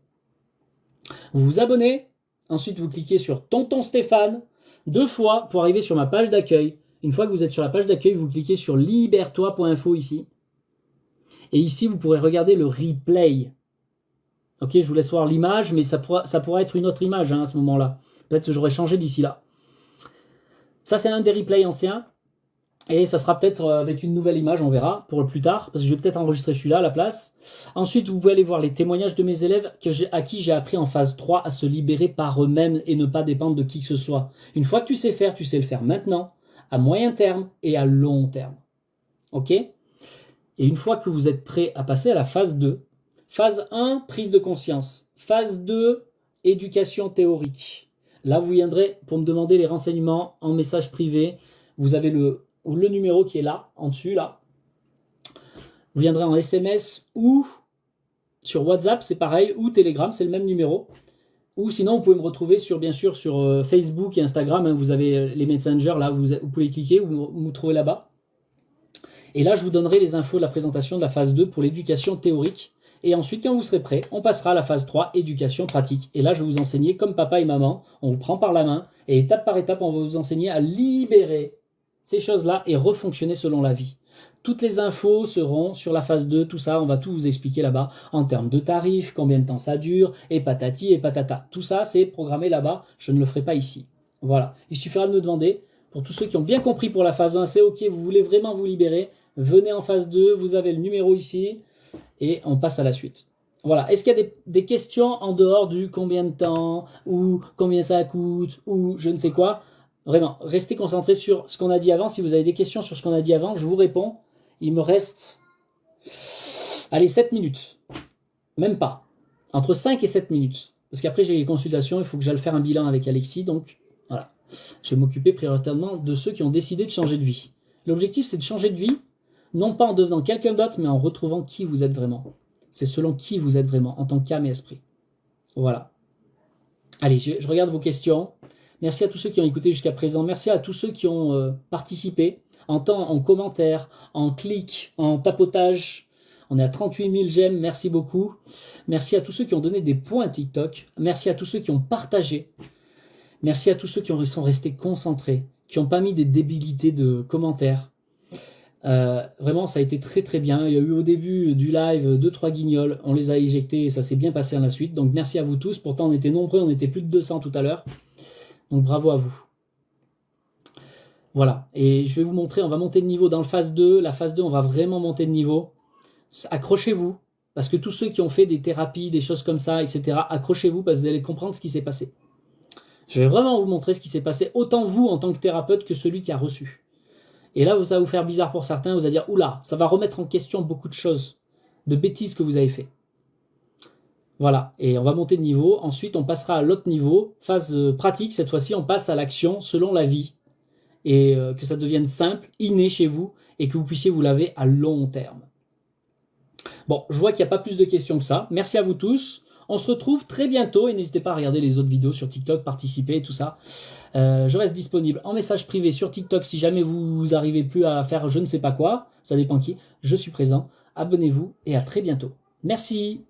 Vous vous abonnez, ensuite vous cliquez sur Tonton Stéphane, 2 fois pour arriver sur ma page d'accueil. Une fois que vous êtes sur la page d'accueil, vous cliquez sur libère-toi.info ici. Et ici, vous pourrez regarder le replay. Ok, je vous laisse voir l'image, mais ça pourra être une autre image à ce moment-là. Peut-être que j'aurai changé d'ici là. Ça, c'est un des replays anciens. Et ça sera peut-être avec une nouvelle image, on verra, pour plus tard, parce que je vais peut-être enregistrer celui-là à la place. Ensuite, vous pouvez aller voir les témoignages de mes élèves à qui j'ai appris en phase 3 à se libérer par eux-mêmes et ne pas dépendre de qui que ce soit. Une fois que tu sais le faire maintenant, à moyen terme et à long terme. Ok? Et une fois que vous êtes prêt à passer à la phase 2, phase 1, prise de conscience. Phase 2, éducation théorique. Là, vous viendrez pour me demander les renseignements en message privé. Vous avez le numéro qui est là, en dessus, là. Vous viendrez en SMS ou sur WhatsApp, c'est pareil, ou Telegram, c'est le même numéro. Ou sinon, vous pouvez me retrouver bien sûr sur Facebook et Instagram. Hein, vous avez les messengers, là, vous pouvez cliquer, vous me trouvez là-bas. Et là, je vous donnerai les infos de la présentation de la phase 2 pour l'éducation théorique. Et ensuite, quand vous serez prêts, on passera à la phase 3, éducation pratique. Et là, je vais vous enseigner comme papa et maman. On vous prend par la main et étape par étape, on va vous enseigner à libérer ces choses-là et refonctionner selon la vie. Toutes les infos seront sur la phase 2, tout ça, on va tout vous expliquer là-bas en termes de tarifs, combien de temps ça dure, et patati et patata. Tout ça, c'est programmé là-bas, je ne le ferai pas ici. Voilà, il suffira de me demander, pour tous ceux qui ont bien compris pour la phase 1, c'est ok, vous voulez vraiment vous libérer, venez en phase 2, vous avez le numéro ici, et on passe à la suite. Voilà, est-ce qu'il y a des questions en dehors du combien de temps, ou combien ça coûte, ou je ne sais quoi? Vraiment, restez concentrés sur ce qu'on a dit avant. Si vous avez des questions sur ce qu'on a dit avant, je vous réponds. Il me reste, allez, 7 minutes. Même pas. Entre 5 et 7 minutes. Parce qu'après, j'ai les consultations, il faut que j'aille faire un bilan avec Alexis. Donc, voilà. Je vais m'occuper prioritairement de ceux qui ont décidé de changer de vie. L'objectif, c'est de changer de vie, non pas en devenant quelqu'un d'autre, mais en retrouvant qui vous êtes vraiment. C'est selon qui vous êtes vraiment, en tant qu'âme et esprit. Voilà. Allez, je regarde vos questions. Merci à tous ceux qui ont écouté jusqu'à présent. Merci à tous ceux qui ont participé en commentaire, en clic, en tapotage. On est à 38 000 j'aime, merci beaucoup. Merci à tous ceux qui ont donné des points à TikTok. Merci à tous ceux qui ont partagé. Merci à tous ceux qui sont restés concentrés, qui n'ont pas mis des débilités de commentaires. Vraiment, ça a été très très bien. Il y a eu au début du live 2-3 guignols. On les a éjectés et ça s'est bien passé à la suite. Donc merci à vous tous. Pourtant, on était nombreux, on était plus de 200 tout à l'heure. Donc bravo à vous. Voilà, et je vais vous montrer, on va monter de niveau dans la phase 2. La phase 2, on va vraiment monter de niveau. Accrochez-vous, parce que tous ceux qui ont fait des thérapies, des choses comme ça, etc., accrochez-vous parce que vous allez comprendre ce qui s'est passé. Je vais vraiment vous montrer ce qui s'est passé, autant vous en tant que thérapeute que celui qui a reçu. Et là, ça va vous faire bizarre pour certains, vous allez dire, oula, ça va remettre en question beaucoup de choses, de bêtises que vous avez fait. Voilà, et on va monter de niveau. Ensuite, on passera à l'autre niveau, phase pratique. Cette fois-ci, on passe à l'action selon la vie. Et que ça devienne simple, inné chez vous, et que vous puissiez vous laver à long terme. Bon, je vois qu'il n'y a pas plus de questions que ça. Merci à vous tous. On se retrouve très bientôt, et n'hésitez pas à regarder les autres vidéos sur TikTok, participer, tout ça. Je reste disponible en message privé sur TikTok si jamais vous n'arrivez plus à faire je ne sais pas quoi. Ça dépend qui. Je suis présent. Abonnez-vous, et à très bientôt. Merci.